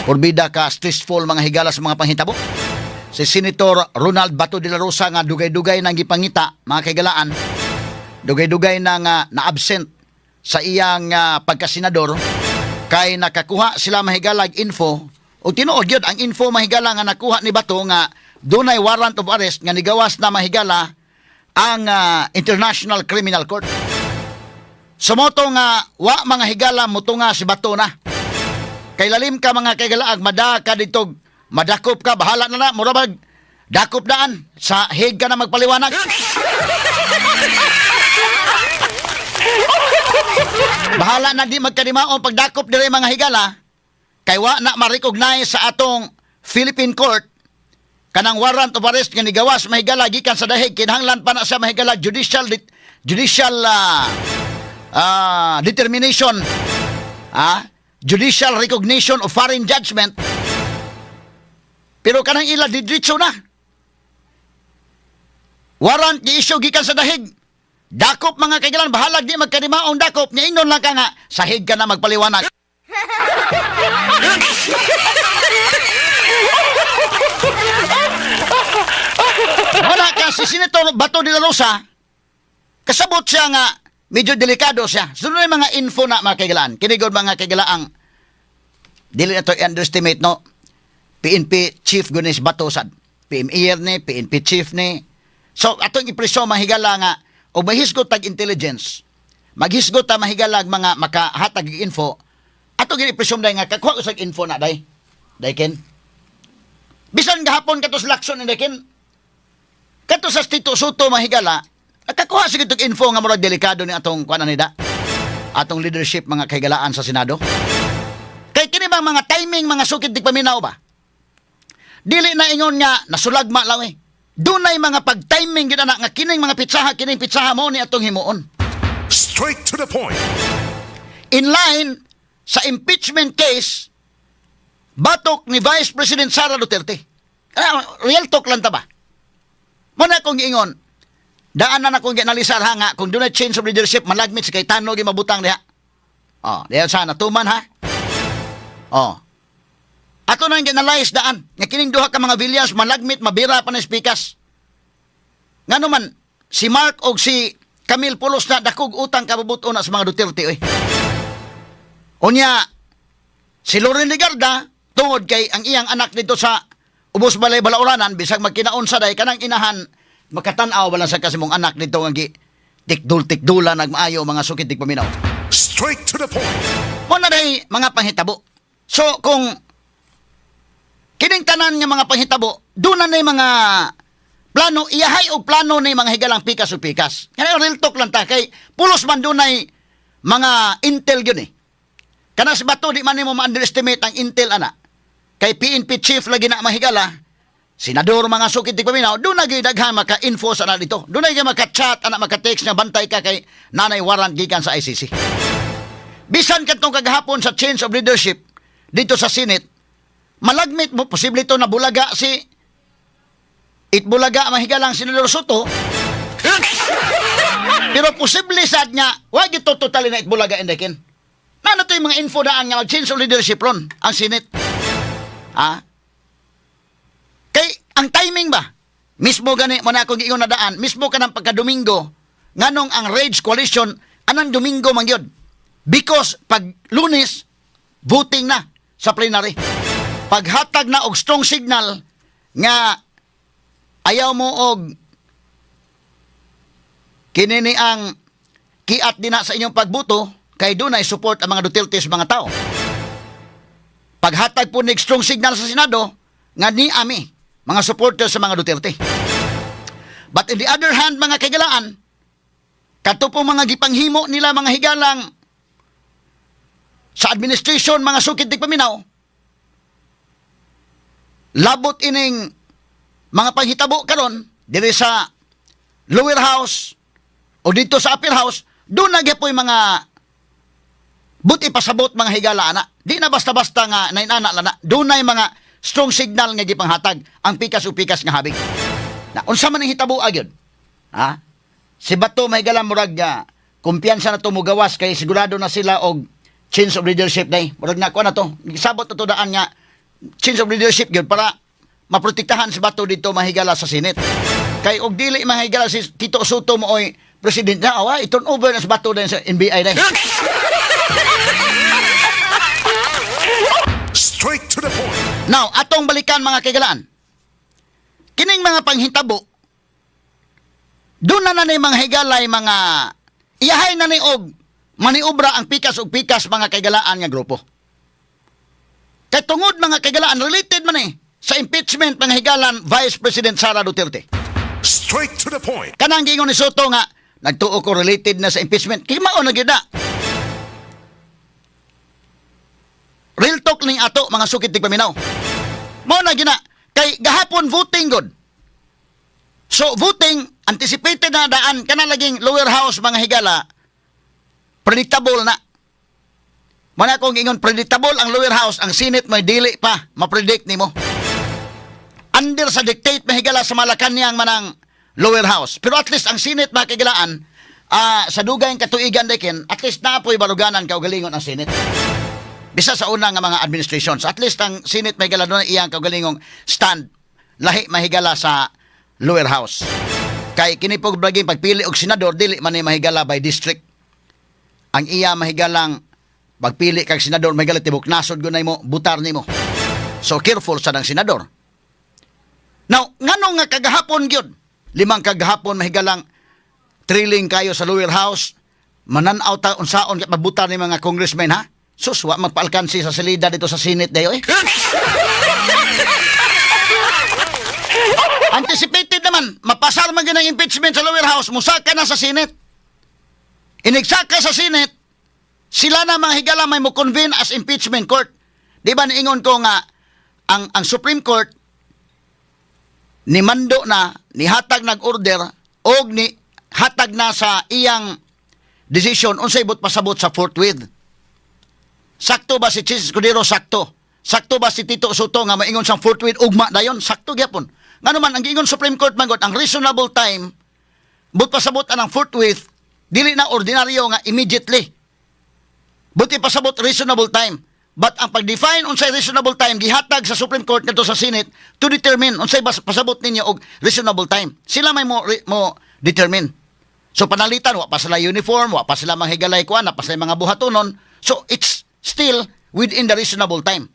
Porbida ka stressful mga higala sa mga panghitabo. Si Senator Ronald Bato de la Rosa nga dugay-dugay nang gipangita mga kaigalaan. Dugay-dugay na nga na-absent sa iyang pagkasenador kay nakakuha sila mahigalag info o tinuod yun ang info mahigala nga nakuha ni Bato nga dunay warrant of arrest nga nigawas na mahigala ang International Criminal Court. Sumoto nga wa mga higala muto nga si Bato na. Kay lalim ka mga kaigalaag mada ka dito madakop ka bahala na na murabag dakop daan sa hig ka na magpaliwanag. Bahala na di magkadimaon pagdakop dire mga higala kay wa na ma-recognize sa atong Philippine Court kanang warrant of arrest nga nigawas mahigala gikan sa dahig kinahanglan pa na sa mahigala judicial determination judicial recognition of foreign judgment pero kanang ila didiretso na warrant gi-issue gikan sa dahig dakop mga kaigalan bahala di magkadimaong dakop nya ingnon lang ka nga sahig ka na magpaliwanag. Wala ka si Senator Bato de la Rosa kasabot siya nga medyo delikado siya. Sunod yung mga info na mga kaigalaan. Kinigod mga kaigalaang dili na to underestimate no. PNP Chief Gunis Bato sad. PMER ni, PNP Chief ni. So atong ipreso mahigala nga o mahisgot tag intelligence. Maghisgot ta mahigalag mga makahatag info. Atong ipreso day nga kakuha usag info na day. Dayken. Bisan gahapon katos lakson ni Dayken. Kato sa Tito Soto mahigala. Nakakuha sa itong info nga murag delikado ni atong kuan nida. Atong leadership mga kaigalaan sa Senado. Kay kini bang mga timing mga sukid di paminaw ba? Dili na ingon nga nasulagma lang eh. Dunay mga pag-timing gid na nga kining mga kining pitsaha mo ni atong himuon. Straight to the point. In line sa impeachment case batok ni Vice President Sara Duterte. Real talk lang ta ba? Muna kong ingon daan na akong ginalisar ha nga kung doon na change of leadership malagmit si Cayetano gi mabutang diha. Diyan sana tuman ha. Ato nang ginalize daan nga kining duha ka mga Villas malagmit mabira pa na speakers. Ngano man si Mark og si Camille Pulos na dakog utang kabubuto na sa mga Duterte oy. Unya si Loren Legarda tungod kay ang iyang anak dito sa Ubos Balay Balauranan bisag magkinaon sa day kanang inahan makatan-aw wala sa kasi mong anak nito nga tikdul-tikdula nagmaayo mga sukid tig paminaw. Straight to the point. Mo na day mga panghitabo. So kung kining tanan nga mga panghitabo, doon na mga plano iyahay og plano ni mga higalang pikas o pikas. Kaya real talk lang ta kay pulos man dunay mga intel gyud eh. Kana si Bato di man nimo ma-underestimate ang intel ana. Kay PNP chief lagi na mahigala. Senador mga sukid tig paminaw, doon na gidaghan maka-info sa na dito. Doon na maka-chat, anak maka-text nga bantay ka kay nanay warrant gikan sa ICC. Bisan katong kagahapon sa change of leadership dito sa Senate, malagmit mo, posible ito na bulaga si Itbulaga mahigalang Senador Soto. Pero posible sad nga, wag ito totally na Itbulaga indekin. Nano to yung mga info daan nga mag-change of leadership ron, ang Senate. Kay ang timing ba? Mismo gani mo na akong giingon na daan, mismo ka ng pagka-Domingo, nganong ang Rage Coalition, anang Domingo man yun. Because pag Lunes, voting na sa plenary. Paghatag na og strong signal nga ayaw mo og kinini ang kiat din na sa inyong pagbuto, kay doon ay support ang mga Duterte sa mga tao. Paghatag po ng strong signal sa Senado, nga ni ami, mga supporters sa mga Duterte. But in the other hand, mga kaigalaan, kato po mga gipanghimo nila mga higalang sa administration, mga sukid tig paminaw, labot ining mga panghitabo karon diri sa lower house o dito sa upper house, doon na po yung mga buti pasabot mga higala ana. Di na basta-basta nga nainana lana. Doon na yung mga strong signal nga gipanghatag ang pikas o pikas nga habig. Na unsa man ang hitabo agyod? Si Bato may galang murag nga kumpiyansa na tumugawas kay sigurado na sila og change of leadership day. Murag na ko na to. Sabot na to daan nga change of leadership gyud para maprotektahan si Bato dito mahigala sa Senate. Kay og dili mahigala si Tito Soto mo oy president na awa i-turn over na si Bato din sa NBI day. Straight to the point. Now, atong balikan mga kaigalaan. Kining mga panghitabo, doon na ni mga higalay, mga iyahay na ni og maniobra ang pikas og pikas mga kaigalaan nga grupo. Kay tungod mga kaigalaan, related man sa impeachment mga higalan Vice President Sara Duterte. Straight to the point. Kanang gingon ni Soto nga, nagtuo ko related na sa impeachment. Kimao na gyud na. Real talk ning ato mga sukit tig paminaw. Mao na gina kay gahapon voting god. So voting anticipated na daan kana laging lower house mga higala. Predictable na. Mana kung ingon predictable ang lower house, ang Senate may dili pa ma-predict nimo. Under sa dictate mahigala sa Malacañang manang lower house. Pero at least ang Senate makigalaan sa dugay katuigan dekin, at least naapoy baluganan kaugalingon ang Senate. Bisa sa una nga mga administrations. At least ang Senate may gala doon iyang kaugalingong stand lahi mahigala sa lower house. Kay kinipog blaging pagpili og senador dili man ni mahigala by district. Ang iya mahigalang pagpili kag senador mahigala tibok nasod gunay mo butar nimo. So careful sa nang senador. Now, ngano nga kagahapon gyud? 5 kagahapon mahigalang thrilling kayo sa lower house. Mananaw ta unsaon ket mabutar ni mga congressmen ha? Sus, wa magpaalkansi sa salida dito sa Senate dayo eh. Anticipated naman, mapasar man gyud ang impeachment sa lower house, musaka na sa Senate. Inigsaka sa Senate, sila na mga higala may mo-convene as impeachment court. Di ba niingon ko nga, ang Supreme Court, ni mando na, ni hatag nag-order, o ni hatag na sa iyang decision, unsay bot pasabot sa forthwith. Sakto ba si Chis Escudero? Sakto. Sakto ba si Tito Soto nga maingon sang forthwith ugma dayon? Sakto gyapon. Ngano man ang ingon Supreme Court manggod ang reasonable time but pasabot anang forthwith dili na ordinaryo nga immediately. Buti pasabot reasonable time. But ang pag-define unsay reasonable time gihatag sa Supreme Court ngadto sa Senate to determine unsay pasabot ninyo og reasonable time. Sila may mo determine. So panalitan wa pa sila uniform, wa pa sila manghigalay kuan, pa sila mga buhatonon. So it's still within the reasonable time.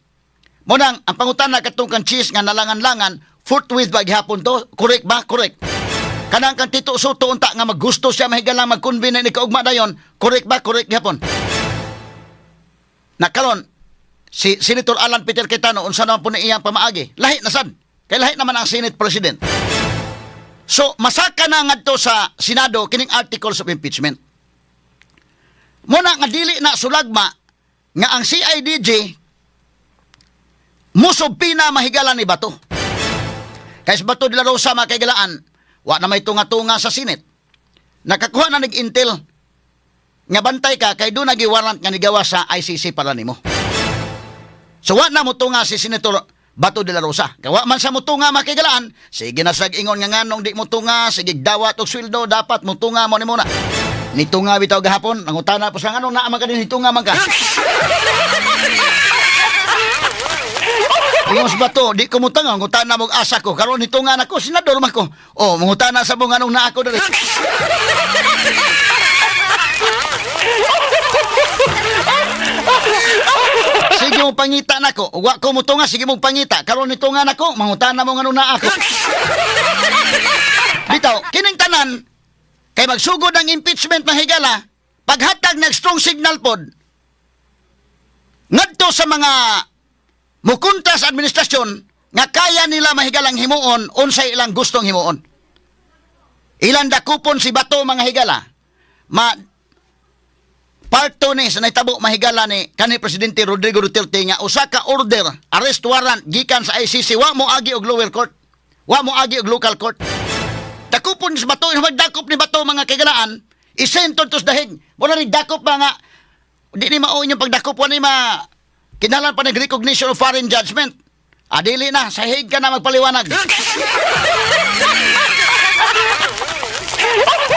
Munang, ang pangutana katong kang Chis nga nalangan-langan, forthwith ba gihapon to? Correct ba? Correct. Kanang kang Tito Soto unta nga maggusto siya mahigalang mag-convene ni kaugma dayon, correct ba? Correct gihapon. Nakaron, si Senator Alan Peter Cayetano, unsa naman po na iyang pamaagi? Lahi na sad. Kay lahi naman ang Senate President. So, masaka na ngadto sa Senado kining articles of impeachment. Muna nga dili na sulagma nga ang CIDG musob pina mahigala ni Bato. Kaya sa Bato de la Rosa makigalaan, wa na may tunga-tunga sa Senate. Nakakuha na nag-intel nga bantay ka kay doon nag-warrant nga nigawa sa ICC para nimo. So wa na mo tunga si Senator Bato de la Rosa. Kawa man sa mo tunga makigalaan, sige na sag ingon nga nganong di mo tunga, sige dawat og sweldo dapat mo tunga mo ni muna. Nitunga bitaw gahapon, nangutana po sa anong naaman ka din, nitunga man ka. Ingos ba to? Di ko mutanga, ngutana mong asa ko. Karon nitunga na ko, senador man ko. O, mangutana sa mong anong na ako dali. Sige mong pangita na ko. Wa ko mutunga, sige mong pangita. Karon nitunga na ko, mangutana mong anong na ako. Bitaw, kining tanan, kay magsugod ang impeachment ng higala, paghatag ng strong signal pod, ngadto sa mga mukunta sa administrasyon, nga kaya nila mahigalang himuon, unsay ilang gustong himuon. Ilan dakupon si Bato mga higala, parto ni sa naitabo mahigala ni kanhi Presidente Rodrigo Duterte nga usa ka order, arrest warrant, gikan sa ICC, wa mo agi og lower court, wa mo agi og local court. Dakupon sa Bato, magdakop ni Bato mga kagalaan, isentod tos dahig. Wala ni dakop mga, di ni mao inyong pagdakop, wala ni kinalan pa nag-recognition of foreign judgment. Adili na, sahig ka na magpaliwanag.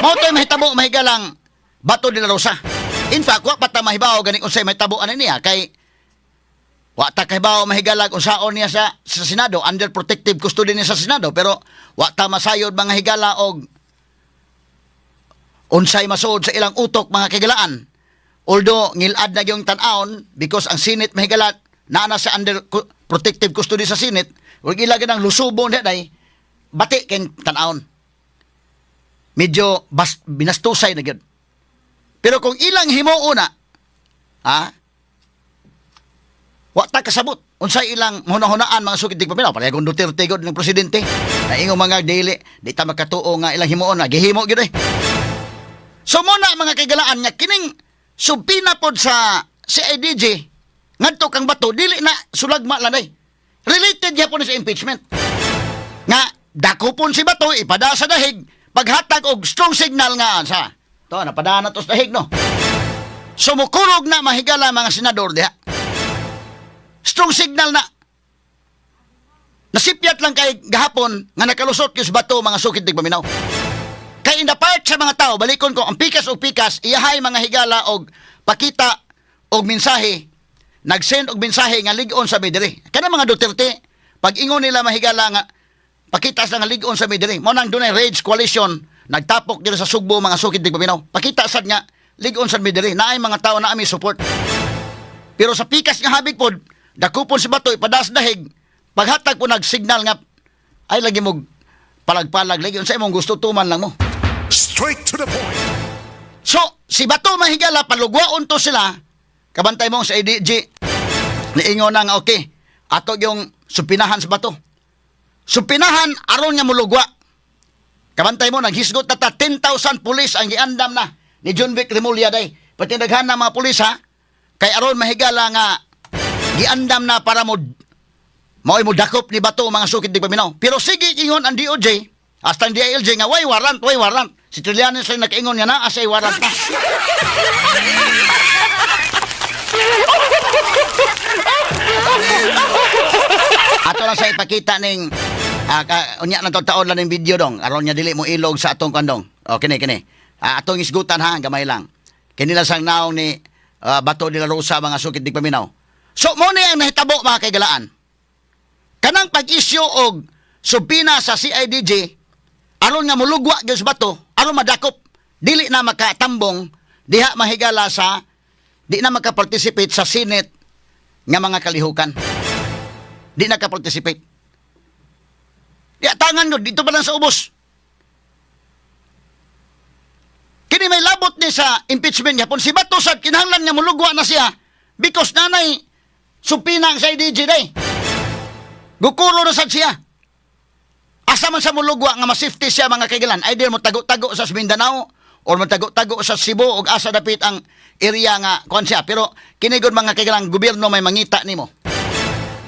Mao to'y mahitabo, mahigalang Bato de la Rosa. In fact, wa pa ta mahibaw ganing unsay may tabuan niya kay wa ta kahibaw mahigalag unsaon niya sa Senado, under protective custody niya sa Senado, pero wa ta masayod mga higala og unsay masud sa ilang utok mga kahigalaan. Although ngilad na yung tan-aon because ang Senate mahigala naa na sa under protective custody sa Senate, ug ilagay ng lusubon day bati ken tan-aon. Medyo binastusay na gyud. Pero kung ilang himuo na, wa ta kasabot. Unsay ilang hunahunaan mga sukid tigpaminaw. Pareha kung Duterte god ng presidente. Na ingong mga dili, di ta makatuo nga ilang himuon na. Gihimo gyud eh. So muna mga kagalaan nga kining subpina pod sa CIDG ngadto kang bato dili na sulagma lanay. Related gyapon sa impeachment. Nga dako pon si bato ipada sa dahig paghatag og strong signal nga sa. To napada na to sa dahig no. Sumukurog na mahigala mga senador diha. Strong signal na. Nasipyat lang kay gahapon nga nakalusot yung bato mga sukid tigpaminaw. Kay in the part sa mga tao, balikon ko, ang pikas o pikas, iyahay mga higala og pakita og mensahe, nag-send og mensahe nga ligon sa midiri. Kana mga Duterte, pag ingon nila mahigala nga, pakita sa nga ligon sa midiri. Mo nang dunay rage coalition, nagtapok dito sa Sugbo mga sukid tigpaminaw. Pakita sad nga, ligon sa midiri. Naay mga tao na ami support. Pero sa pikas nga habig pod, dakupon si bato, ipadas dahig, paghatag po nag-signal nga, ay lagi mo palag-palag, lagi sa imong gusto tuman lang mo. Straight to the point. So, si bato mahigala, palugwaon to sila, kabantay mo sa IDG, niingon na nga, okay, ato yung supinahan sa bato. Supinahan, aron nga mulugwa. Kabantay mo, naghisgot na ta, 10,000 pulis ang giandam na ni John Vic Remulla day. Patinaghan na mga pulis ha, kay aron mahigala nga, giandam na para mo dakop ni bato mga sukid tigpaminaw. Pero sige ingon ang DOJ, hasta ang DILG nga, way warrant. Si Trillanes ay nakaingon nga na, asay warrant na. Ato lang sa ipakita ning unya na taon lang ng video dong. Aron niya dili mo ilog sa atong kandong. O kini. Atong isgutan ha, gamay lang. Kini lang sang naong ni Bato de la Rosa mga sukid tigpaminaw. So mo ni ang nahitabo mga kaigalaan. Kanang pag-issue og subpina sa CIDG aron nga mulugwa gyud sa bato, aron madakop dili na makatambong diha mahigala sa di na makaparticipate sa Senate nga mga kalihukan. Di na ka-participate. Ya tangan ko dito pa lang sa ubos. Kini may labot ni sa impeachment gyapon si Bato sad kinahanglan nga mulugwa na siya because nanay supina sa IDG day. Gukuro na sad siya. Asa man sa mulugwa nga ma-safety siya mga kaigalan. Either mo tago-tago sa Mindanao or mo tago-tago sa Cebu o asa dapit ang area nga kuan siya. Pero kinigod mga kaigalan, gobyerno may mangita nimo.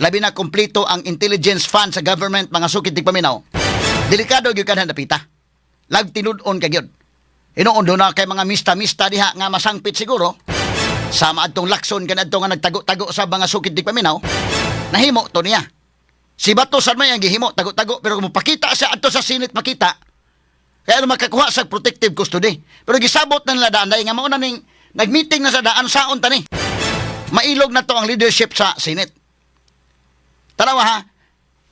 Labi na kompleto ang intelligence fund sa government mga sukid tigpaminaw. Delikado gyud kanang dapita. Lag tinud-on ka gyud. Inoon do na kay mga mista-mista diha nga masangpit siguro. Sama adtong lakson kanadto nga nagtago-tago sa mga sukid tigpaminaw. Nahimo to niya. Si Bato sad may ang gihimo tago-tago pero kung pakita siya adto sa Senate makita kaya makakuha sa protective custody. Pero gisabot na nila daan nga mao na ning nagmeeting na sa daan saon tani. Mailog na to ang leadership sa Senate. Tanawa ha.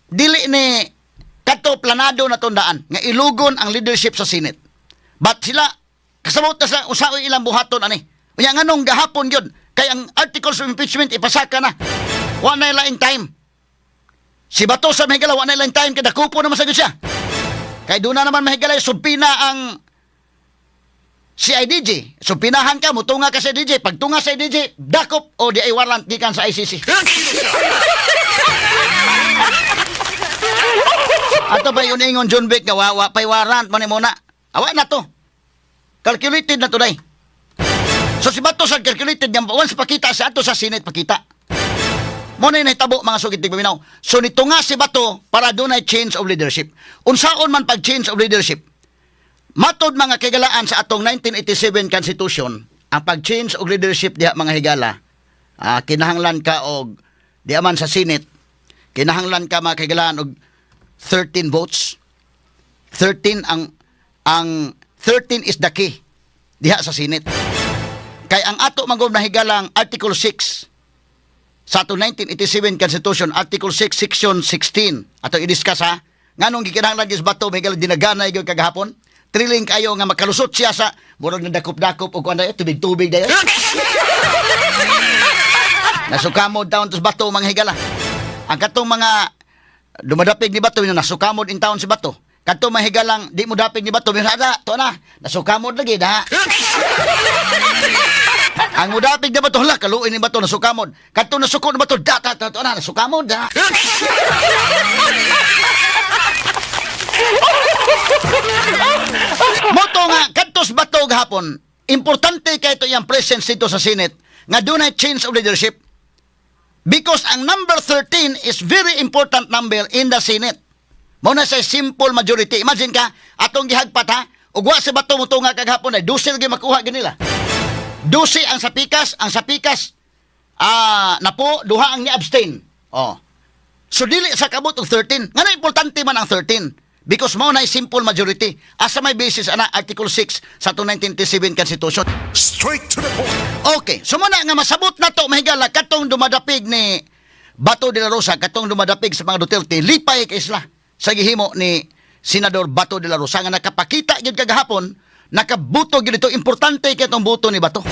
Dili ni kadto planado na tondaan nga ilugon ang leadership sa Senate. But sila kasabot na sa usaoy ilang buhaton ani. Unya nganong gahapon gyud kay ang articles of impeachment ipasaka na. Wa na laing time. Si Bato sa mahigala, wala na lang time, kada kupo naman sa siya. Kaya doon na naman mahigala, subpina ang CIDG. Subpinahan ka, mutunga ka sa IDG. Pag tunga sa IDG, dakop o di ay warrant gikan sa ICC. Ato ba yun ingon John Vic, nga pa'y warrant mo ni muna. Awa na to. Calculated na to day. So si Bato sa calculated, once pakita sa ato sa Senate, pakita. Muna yung nahitabo mga sukid tigpaminaw. So nito nga si Bato para doon ay change of leadership. Unsaon man pag change of leadership. Matod mga kagalaan sa atong 1987 Constitution, ang pag-change of leadership diha mga higala, kinahanglan ka og diha man sa Senate, kinahanglan ka mga kagalaan og 13 votes. 13 ang 13 is the key diha sa Senate. Kay ang ato manggod na higalang Article 6 sa ato 1987 Constitution, Article 6, Section 16. Ato i-discuss ha. Nganong gikinahanglan gis bato mahigalang dinaganay gyud kagahapon. Trilling kayo nga makalusot siya sa murag na dakop-dakop o kuan dayo tubig-tubig dayo. Nasukamod taon tos bato mga higala. Ang katong mga dumadapig ni bato nasukamod in taon si bato. Kadto mahigalang di mo dapig ni bato birada to na nasukamod lagi da. Ang mudapig na bato hala kaluoy ni bato nasukamod. Kadto nasuko na bato data to na nasukamod da. Moto nga kadtos bato gahapon. Importante kay ito yung presence dito sa Senate nga dunay change of leadership. Because ang number 13 is very important number in the Senate. Mao na sa simple majority. Imagine ka, atong gihagpat ha, ug wa sa bato mo nga kaghapon ay 12 gyud makuha ganila. 12 ang sapikas napo duha ang ni-abstain. Oh. So dili sa kabot og 13. Ngano importante man ang 13? Because mao na simple majority. Asa may basis ana Article 6 sa 1997 Constitution. Straight to the point. Okay, so muna nga masabot na to mahigala katong dumadapig ni Bato de la Rosa, katong dumadapig sa mga Duterte, lipay kay isla sa gihimo ni Senador Bato de la Rosa nga nakapakita gyud kagahapon, nakabuto gyud ito, importante kay itong buto ni Bato.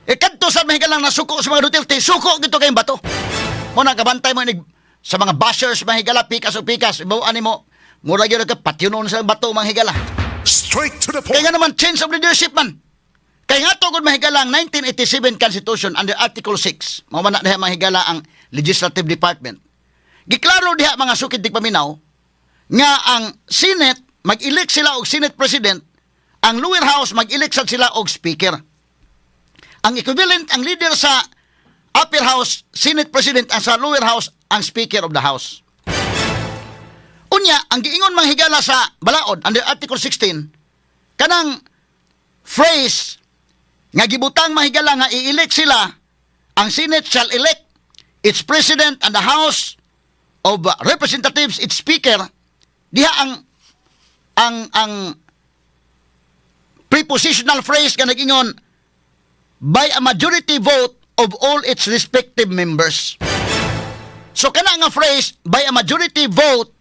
E kadto sa mahigalang nasuko sa mga Duterte, suko gyud to kay Bato. Mo nakabantay mo ni sa mga bashers mahigala pikas o pikas, ibaw mo mura gyud ka patyunon sa Bato mahigala. Straight to the Kaya point. nga naman change of leadership man. Kaya nga tugod mahigala ang 1987 Constitution under Article 6. Mao man na diha mahigala ang Legislative Department. Giklaro diha mga sukid tigpaminaw nga ang Senate mag-elect sila og Senate President, ang lower house mag-elect sad sila og Speaker. Ang equivalent ang leader sa upper house Senate President, ang sa lower house ang Speaker of the House. Unya ang giingon manghigala sa balaod under Article 16 kanang phrase nga gibutang mahigala nga i-elect sila, ang Senate shall elect its President and the House of Representatives its Speaker. Diha ang prepositional phrase nga nag-ingon by a majority vote of all its respective members. So kana nga phrase by a majority vote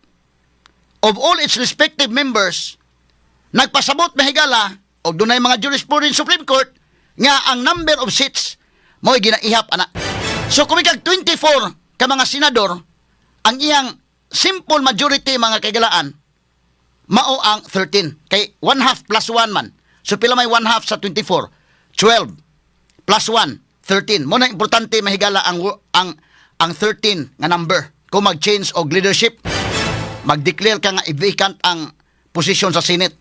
of all its respective members nagpasabot mahigala og dunay mga jurisprudence Supreme Court nga ang number of seats mo'y ginaihap ana. So kung ikag 24 ka mga senador, ang iyang simple majority mga kagalaan mao ang 13. Kay 1/2 plus 1 man. So pila may 1/2 sa 24? 12 plus 1, 13. Mo na importante mahigala ang 13 nga number. Kung mag-change og leadership, mag-declare ka nga i-vacant ang posisyon sa Senate.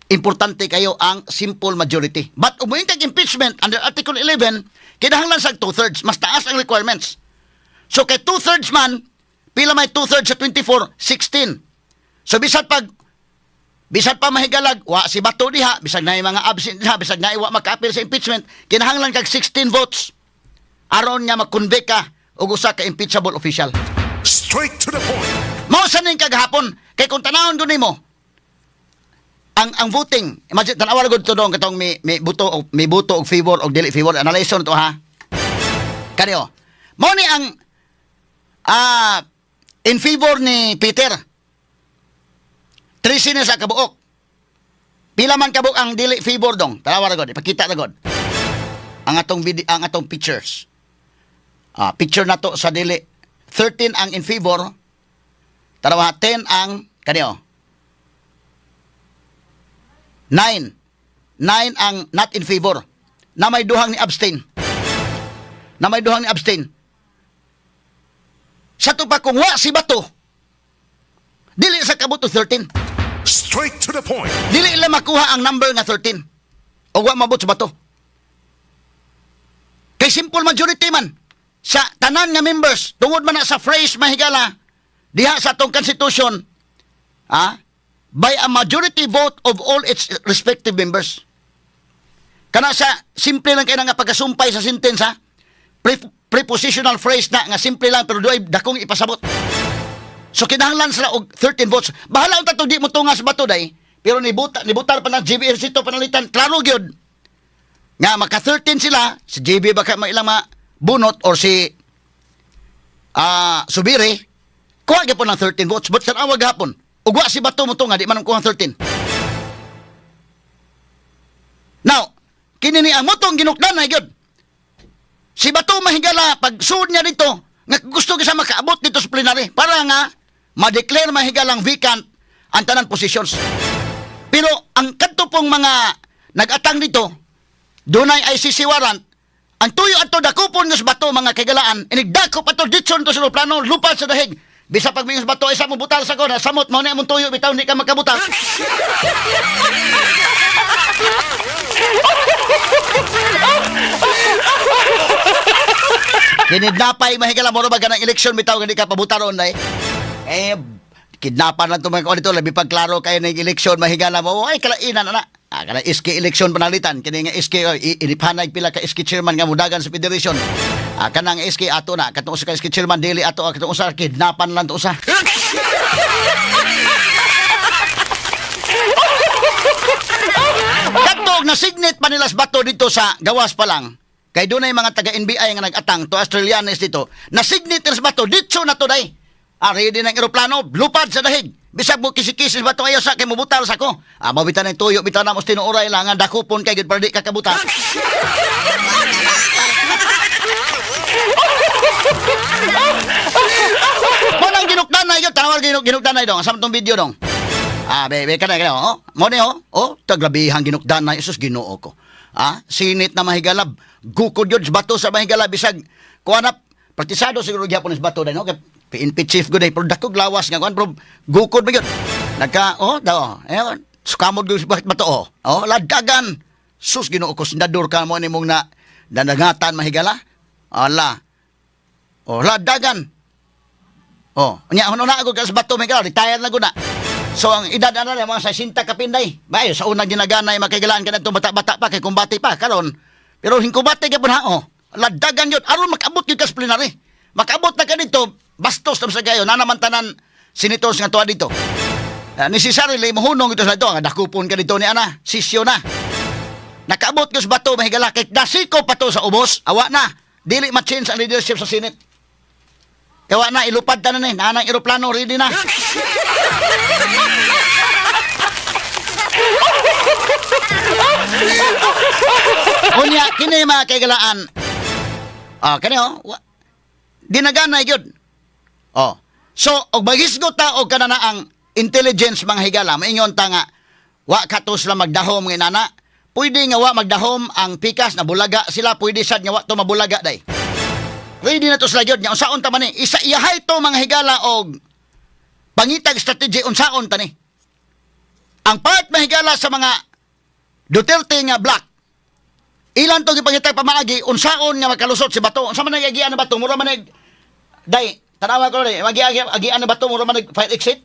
Importante kayo ang simple majority. But umuing kag impeachment under Article 11, kinahanglan sa 2/3. Mas taas ang requirements. So kay 2/3 man, pila may 2/3 sa 24? 16. So bisag pa mahigalag, wa si Bato diha, bisag na mga absent diha, bisag na wa maka-appeal sa impeachment, kinahanglan kag 16 votes aron nga mag-convict ka og usa ka impeachable official. Straight to the point. Mao sa ning kagahapon, kay kung tanawon gud nimo, ang voting, imagine tanawa gud to dong katong may buto og favor og dili favor, analyson to ha. Kaniyo. Mao ni ang in favor ni Peter. 13 na sa kabuok. Pila man kabuok ang dili favor dong. Tanawa ra gud, ipakita ra gud. Ang atong pictures. Picture na to sa dili. 13 ang in favor. Tanawa 10 ang kaniyo. 9 ang not in favor. Na may duhang ni abstain. Sa to pa kung wa si Bato, dili sa kabuto 13. Straight to the point. Dili ila makuha ang number nga 13. O wa mabot sa Bato. Kay simple majority man sa tanan nga members, tungod man na sa phrase mahigala diha sa atong constitution, by a majority vote of all its respective members. Kana sa simple lang kay nga pagkasumpay sa sentence ha. Prepositional phrase na nga simple lang pero doay dakong ipasabot. So kinahanglan sila og 13 votes. Bahala unta to di mo tunga sa Bato day, pero nibutar pa na GBRC to panalitan. Klaro gyud nga maka 13 sila, si JB baka may ilang bunot or si Subiri, kuha gyapon ng 13 votes, but tanawa gahapon. Ugwa si Bato mo to nga di man kuha 13. Now, kini ni ang motong ginukdan na gyud. Si Bato mahigala pag suod niya dito nga gusto gyud sa makaabot dito sa plenary para nga ma-declare mahigalang vacant ang tanan positions. Pero ang kadto pong mga nag-atang dito, dunay ICC warrant, ang tuyo ato dakupon nga sa Bato mga kagalaan, inigdakop ato dito sa plano lupa sa dahig. Bisa pag may Bato isa mo butal sa ko na samot mo na imong tuyo bitaw hindi ka magkabutal. Kinidnapay mahigala mo ba ganang eleksyon bitaw hindi ka pabutaron na kidnapan lang ito mga dito labi pagklaro kayo ng eleksyon mahigala mo ay kalainan na kana iski eleksyon panalitan kini nga iski inipanay pila ka iski chairman nga mudagan sa federation kanang iski ato na katong usa ka iski chairman dili ato katong usa kidnapan lang to usa. Katong na signet pa nila sa Bato dito sa gawas pa lang. Kay doon ay mga taga-NBI nga nag-atang to Australianes dito. Na signet nila sa Bato dito na to day. Ready ng eroplano, lupad sa dahig. Bisag mo kisi-kisi sa Bato ayo sa kay mubutal sa ko. Mabitan ng tuyo, bitan na mo tinuoray lang nga dakupon kay gid para di ka kabuta. Monang ginukdan na yun, tawag ginukdan na dong, sa tong video dong. Bebe ka na kayo, mo ni tagrabihang ginukdan na, isus ginoo ko. Sinit na mahigalab, gukod yun, Bato sa mahigalab, bisag, kuwanap, praktisado siguro gyapon sa Bato dahil, PNP chief ko dahil, pero dakog lawas nga, pero gukod ba yun? Sukamod yun sa Bato, ladagan, sus ginoo ko, sinador ka mo ni mong na, danagatan mahigala, ladagan, nya hono na ako sa Bato mahigala, retired na ko na. So ang edad na mga 60 kapinday. Bayo sa unang ginaganay makigalaan ka na itong bata-bata pa kay kumbati pa karon. Pero hingkumbati ka po na ladagan yun. Aron makabot yun ka sa plenary. Makabot na ka dito, bastos na sa gayo. Nanamantanan senators nga tuwa dito. Necessarily mahunong ito sa ito. Dakupon ka dito ni Ana. Sisyo na. Nakaabot ko sa Bato mahigala. Kay dasiko pa to sa ubos. Awa na. Dili ma-change ang leadership sa Senate. Kawa na, ilupad ta na ni. Nanang aeroplano, ready na. Unya, kini mga kaigalaan. Kani dinaganay yun. So, og magisgot ta og kanana ang intelligence mga higala. Maingon ta nga, wa katos lang magdahom ng inana. Pwede nga wa magdahom ang pikas na bulaga sila. Pwede sad nga wa to mabulaga day. Ready na to sila yun. Unsaon ta man ni. Isa iyahay to mga higala og pangitag strategy unsaon ta ni. Ang part mahigala sa mga Duterte nga black. Ilan to gipangitag pamaagi unsaon nga makalusot si Bato. Unsa man nagiagian na Bato? Mura man day tanawa ko ni agian na Bato mura man fight exit.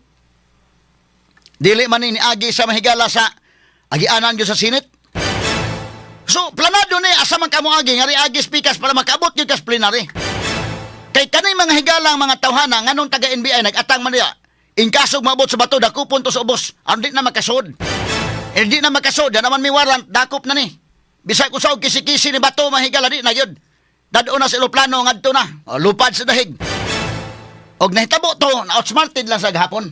Dili man ni agi sa mahigala sa agianan gyud sa Senate. So, planado ni asa man kamo agi ngari agi speakers para makaabot gyud ka sa plenary. Kay kanay mga higalang mga tawhana nganong taga NBI nag-atang man niya. In kasog maabot sa Bato dakupon to sa ubos. Di na makasod. Di na makasod, naman may warrant dakop na ni. Bisag usaw kisi-kisi ni Bato mahigala di na gyud. Dadto na sa eroplano ngadto na. Lupad sa dahig. Og nahitabo to, na-outsmarted lang sa gahapon.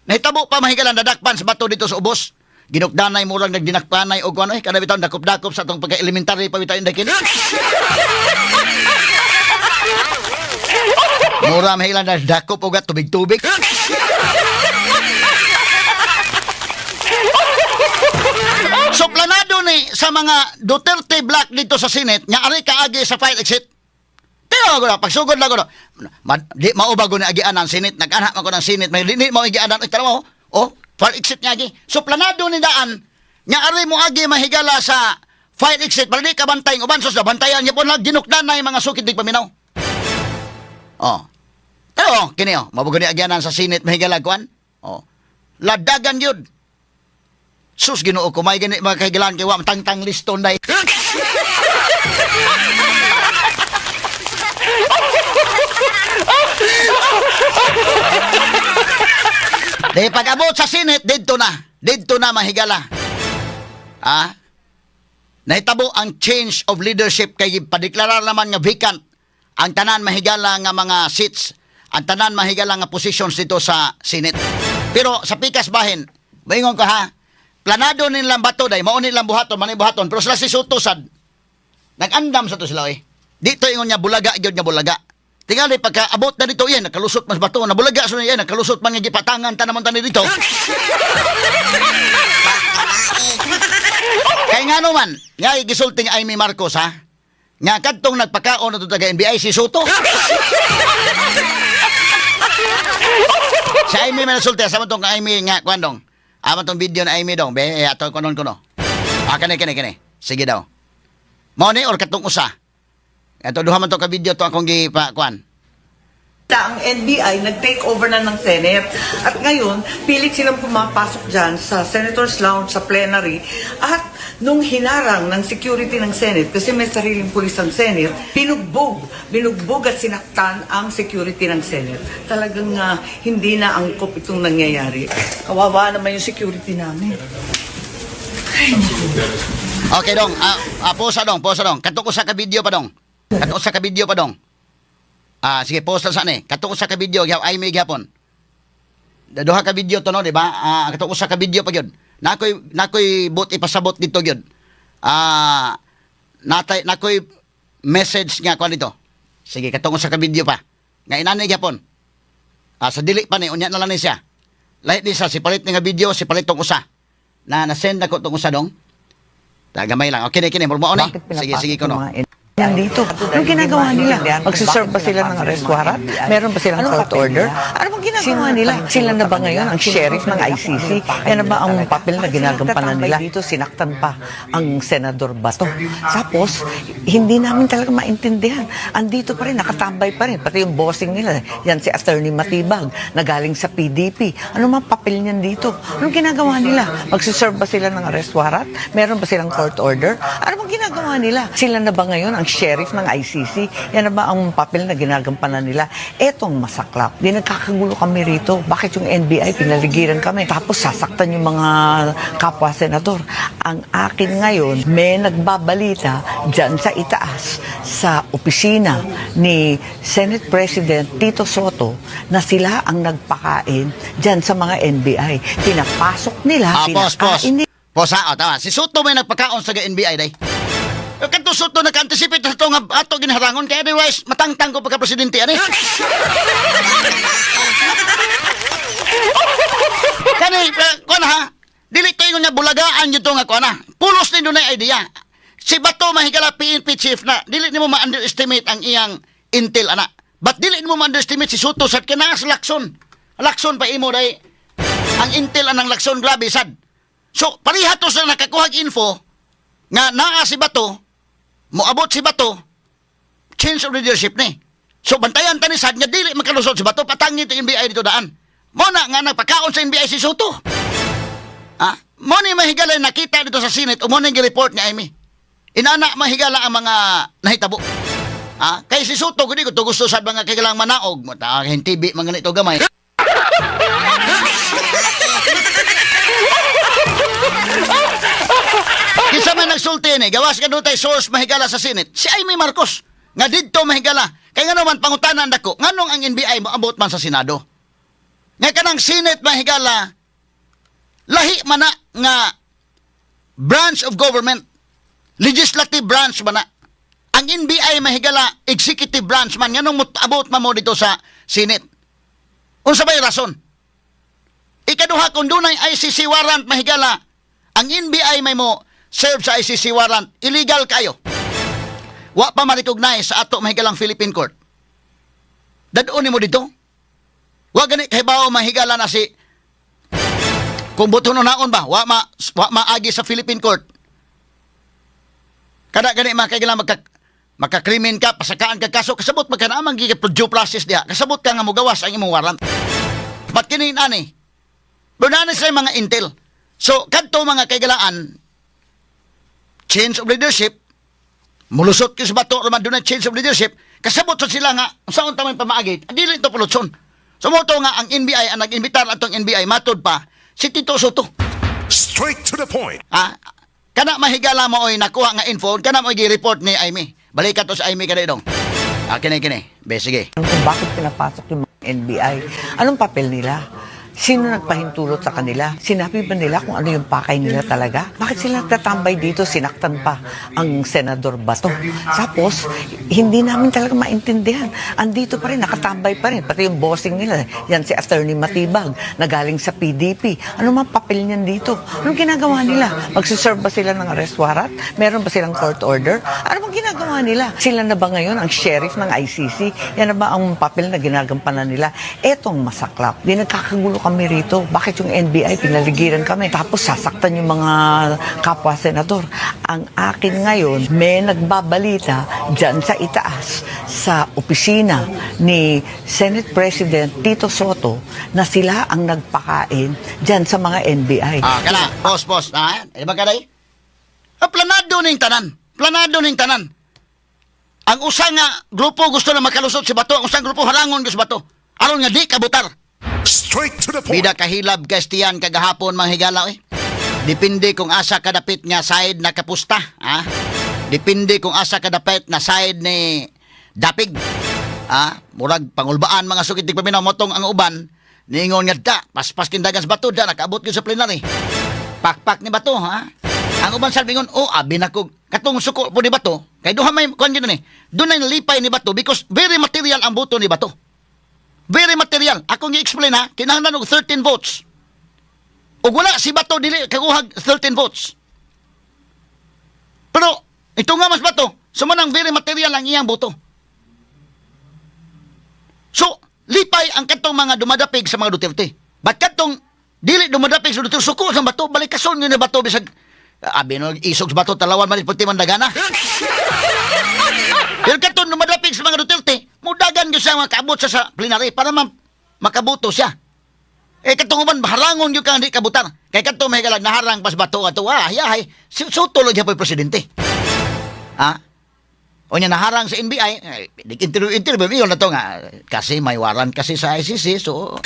Nahitabo pa mahigala nadakpan sa Bato dito sa ubos. Ginukdanay mo lang nagdinakpanay o ano kada bitaw dakop-dakop sa tong pagka-elementary pa bitaw inday kini. Mura mahilan na dakop o tubig-tubig. So planado ni sa mga Duterte black dito sa Senate nga ari kaagi sa fight exit. Pero ako na pagsugod lang ko na. Di maubago ni agian ang Senate nag-anak ako ng Senate may di mo agianan tanaw fight exit nga agi. So planado ni daan nga ari mo agi mahigala sa fight exit para di ka bantay uban so bantayan niya po lang ginukdan na yung mga sukid dig paminaw. Pero kini mabugo ni agyanan sa Senate mahigala kuan. Ladagan yun. Sus Ginoo ko may gani mga kahigalan kay wa tangtang liston day. Di pag-abot sa Senate, dito na mahigala. nahitabo ang change of leadership kay padeklarar naman nga vacant ang tanan mahigala nga mga seats, ang tanan mahigala nga positions dito sa Senate. Pero sa pikas bahin, maingon ko ha, planado nilang bato day, mao nilang buhaton, manay buhaton, pero sila si Soto sad nag-andam sa to sila eh. Dito ingon niya bulaga, gyud nga bulaga. Tingali pagka abot na dito iyan, nakalusot mas bato na bulaga so iyan, nakalusot man nga gipatangan tanamon tani dito. Kay nga naman, nga gisulting Amy Marcos ha. Nga kadtong nagpakaon na taga NBI si Soto. Si Amy man sulti sa tong Amy nga kwandong. Ama tong video na Amy dong, be ato kuno. Kani. Sige daw. Mao ni or katong usa. Ato duha man to ka video to akong gipakuan. Ang NBI nag-take over na ng Senate at ngayon pilit silang pumapasok dyan sa Senator's Lounge sa plenary at nung hinarang ng security ng Senate kasi may sariling pulis ang Senate, binugbog at sinaktan ang security ng Senate. Talagang hindi na angkop itong nangyayari. Kawawa naman yung security namin. Okay dong, posa dong. Katok usa ka video pa dong. Sige, post lang sa ni. Katok usa ka video gyud ay may gyapon. Duha ka video to no, di ba? Katok usa ka video pa gyud. Nakoy bot ipasabot dito gyud. Nakoy message nga kuan dito. Sige, katok usa ka video pa. Nga inanay gyapon. Sa dili pa ni unya na lang ni siya. Lahi ni sa si palit ni nga video, si palit tong usa. Na-send ako tong usa dong. Gamay lang. Okay, kini mo ni. Sige ko no. Yan dito. Anong ginagawa nila? Magsiserve ba sila ng arrest warrant? Meron ba silang court order? Ano bang ginagawa nila? Sila na ba ngayon ang sheriff ng ICC? Yan na ba ang papel na ginagampanan nila? Dito sinaktan pa ang Senador Bato. Tapos, hindi namin talaga maintindihan. Andito pa rin, nakatambay pa rin. Pati yung bossing nila. Yan si Attorney Matibag na galing sa PDP. Ano mang papel niyan dito? Anong ginagawa nila? Magsiserve ba sila ng arrest warrant? Meron ba silang court order? Ano bang ginagawa nila? Sila na ba ngayon ang sheriff ng ICC? Yan na ba ang papel na ginagampanan nila? Etong masaklap. Di nagkakagulo kami rito. Bakit yung NBI pinaligiran kami? Tapos sasaktan yung mga kapwa senador. Ang akin ngayon, may nagbabalita dyan sa itaas sa opisina ni Senate President Tito Soto na sila ang nagpakain dyan sa mga NBI. Pinapasok nila, pinakain nila. Tama. Si Soto may nagpakaon sa NBI day. Kanto Soto naka-anticipate sa ito nga ato ginharangon kaya otherwise matangtang ko pagka-presidente ani. Kani kuan ha, dili tayo nga bulagaan yun nga kuan ha. Pulos din doon na idea. Si Bato mahigala PNP chief na dili nimo ma-underestimate ang iyang intel ana. But dili nimo ma-underestimate si Soto sa kinahas Lacson. Lacson pa imo day. Ang intel anang Lacson grabe sad. So parihatos na nakakuhag info nga naa si Bato, moabot si Bato, change of leadership ni. So bantayan tani sad nga dili makalusot si Bato, patangi to NBI dito daan. Mo na nga nagpakaon sa NBI si Soto. Mo ni mahigala nakita dito sa Senate, mo ni gi-report ni Amy. Inana mahigala ang mga nahitabo. Kay si Soto gudi ko to gusto sad mga kailang manaog, mo ta hintibi mga nito gamay. Kisa man nagsulti ni, gawas ka doon tayo source mahigala sa Senate. Si Amy Marcos, nga dito mahigala. Kaya nga naman pangutanan dako, nganong ang NBI moabot man sa Senado? Nga kanang Senate mahigala, lahi man na nga branch of government, legislative branch man na. Ang NBI mahigala, executive branch man, nganong moabot man mo dito sa Senate. Unsa ba'y rason? Ikaduha, kung doon ay ICC warrant mahigala, ang NBI may mo serve sa ICC warrant, illegal kayo. Wa pa ma-recognize sa ato mahigalang Philippine Court. Daduni mo dito? Wa gani kahibaw mahigala na si kung buto no naon ba, wa maagi sa Philippine Court. Kada gani makaigalang makakrimen ka, pasakaan ka kaso, kasabot magkanaamang due process diha. Kasabot ka nga mugawas ang imong warrant. Ba't kinin ani? Doon sa mga intel. So, kadto mga kaigalaan, change of leadership, mulusot ko sa Bato, naman doon na change of leadership, kasabot sa sila nga, saan tamang pamaagit, dili ito pulutson. So, mo nga, ang NBI, ang nag-imbitar atong NBI, matod pa, si Tito Soto. Straight to the point. kana mahigala mo oy nakuha nga info, kana mo gi-report ni Amy. Balik ka to sa Amy kada dong. Kini. Be, sige. Kung bakit pinapasok yung mga NBI? Anong papel nila? Sino nagpahintulot sa kanila? Sinabi ba nila kung ano yung pakay nila talaga? Bakit sila nagtatambay dito? Sinaktan pa ang Senador Bato. Tapos, hindi namin talaga maintindihan. Andito pa rin, nakatambay pa rin. Pati yung bossing nila. Yan si Attorney Matibag na galing sa PDP. Ano mang papel niyan dito? Anong ginagawa nila? Magsiserve ba sila ng arrest warrant? Meron ba silang court order? Ano bang ginagawa nila? Sila na ba ngayon ang sheriff ng ICC? Yan na ba ang papel na ginagampanan nila? Etong masaklap. Di nagkakagulo kami rito. Bakit yung NBI pinaligiran kami? Tapos sasaktan yung mga kapwa senador. Ang akin ngayon, may nagbabalita dyan sa itaas, sa opisina ni Senate President Tito Soto na sila ang nagpakain dyan sa mga NBI. Kana, boss, di ba kaday? Planado ning tanan. Planado ning tanan. Ang usa nga grupo gusto na makalusot si Bato, ang usang grupo halangon ko si Bato. Aron nga di kabutar. Straight to the point. Bida kahilab kastiyan kagahapon mga higala eh. Depende kung asa kadapit nga side na kapusta, ha? Depende kung asa kadapit na side ni dapig. Murag pangulbaan mga sukit tig paminaw motong ang uban niingon nga da paspas kindagan sa Bato da nakaabot gyud sa plenary. Pakpak ni Bato, ha? Ang uban sabi ngon, abi na ko katong suko po ni Bato. Kay duha may kuan gyud ni. Doon na nalipay ni Bato because very material ang boto ni Bato. Very material. Akong i-explain ha, kinahanglan og 13 votes. O wala si Bato dili kakuhag 13 votes. Pero ito nga mas Bato, sumanang very material ang iyang boto. So, lipay ang katong mga dumadapig sa mga Duterte. Ba't katong dili dumadapig sa Duterte, suko sa Bato, balik kason yun ni Bato bisag abi no isog sa Bato talawan man pagti man dagana. Pero katong dumadapig sa mga Duterte, mudagan gyud siya makabot sa plenary para makabuto siya. Katong uban harangon gyud kang di kabutar. Kay katong may galag naharang pas Bato ato, yahay, suto gyud po presidente. O niya naharang sa NBI, interview yun na to nga, kasi may warrant kasi sa ICC, so...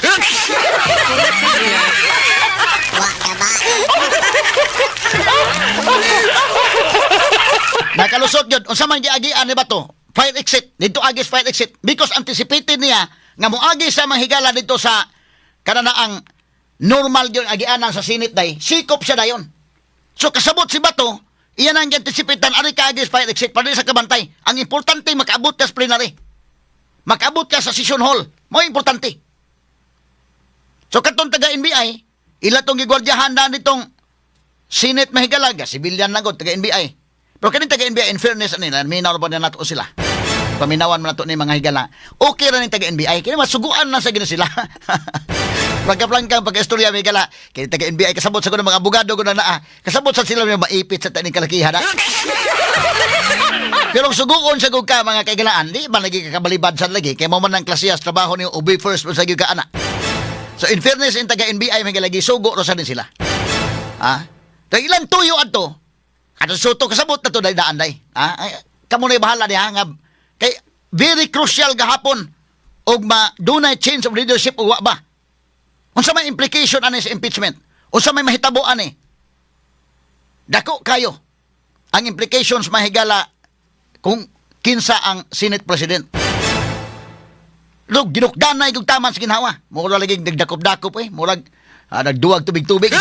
Nakalusot yun. Unsa man giagian ni Bato? Fire exit. Dito agis fire exit. Because anticipated niya nga moagi sa mahigala dito sa kanana ang normal yun agianan sa Senate day. Sikop siya dayon. So kasabot si Bato, iyan ang anticipated ari ka agis fire exit para sa kabantay. Ang importante makaabot ka sa plenary. Makaabot ka sa session hall. Mo importante. So katong taga NBI, ila tong gigwardyahan na nitong Senate mahigalaga, civilian lang taga NBI. Pero kanin taga NBI, in fairness, minaw na ba na nato sila? Paminawan mo na to ni mga higala. Okay ra ni taga NBI, kaya masuguan na sa gina sila. Pagka-plangkang, pagka-istorya, may higala, kaya taga NBI, kasabot sa ko ng mga abogado ko na kasabot sa sila may maipit sa taning kalakihan, ha? Pero suguon sa ka, mga kaigalaan, di ba lagi kakabalibad sa lagi, kaya mo man ang klasiyas, trabaho niyo, ubi first, sa ka anak. So, in fairness, in taga NBI, may galagi, sugo ro sa din sila. Dahil ilang tuyo ato, at suto kasabot na to dahil daan day. Kamu na bahala niya nga kay very crucial gahapon og dunay change of leadership o wa ba. Unsa may implication ani sa impeachment? Unsa may mahitabo ani? Dako kayo ang implications mahigala kung kinsa ang Senate President. Lug ginukdanay kung taman sa ginhawa. Mura lagi nagdakop-dakop murag nagduwag tubig-tubig.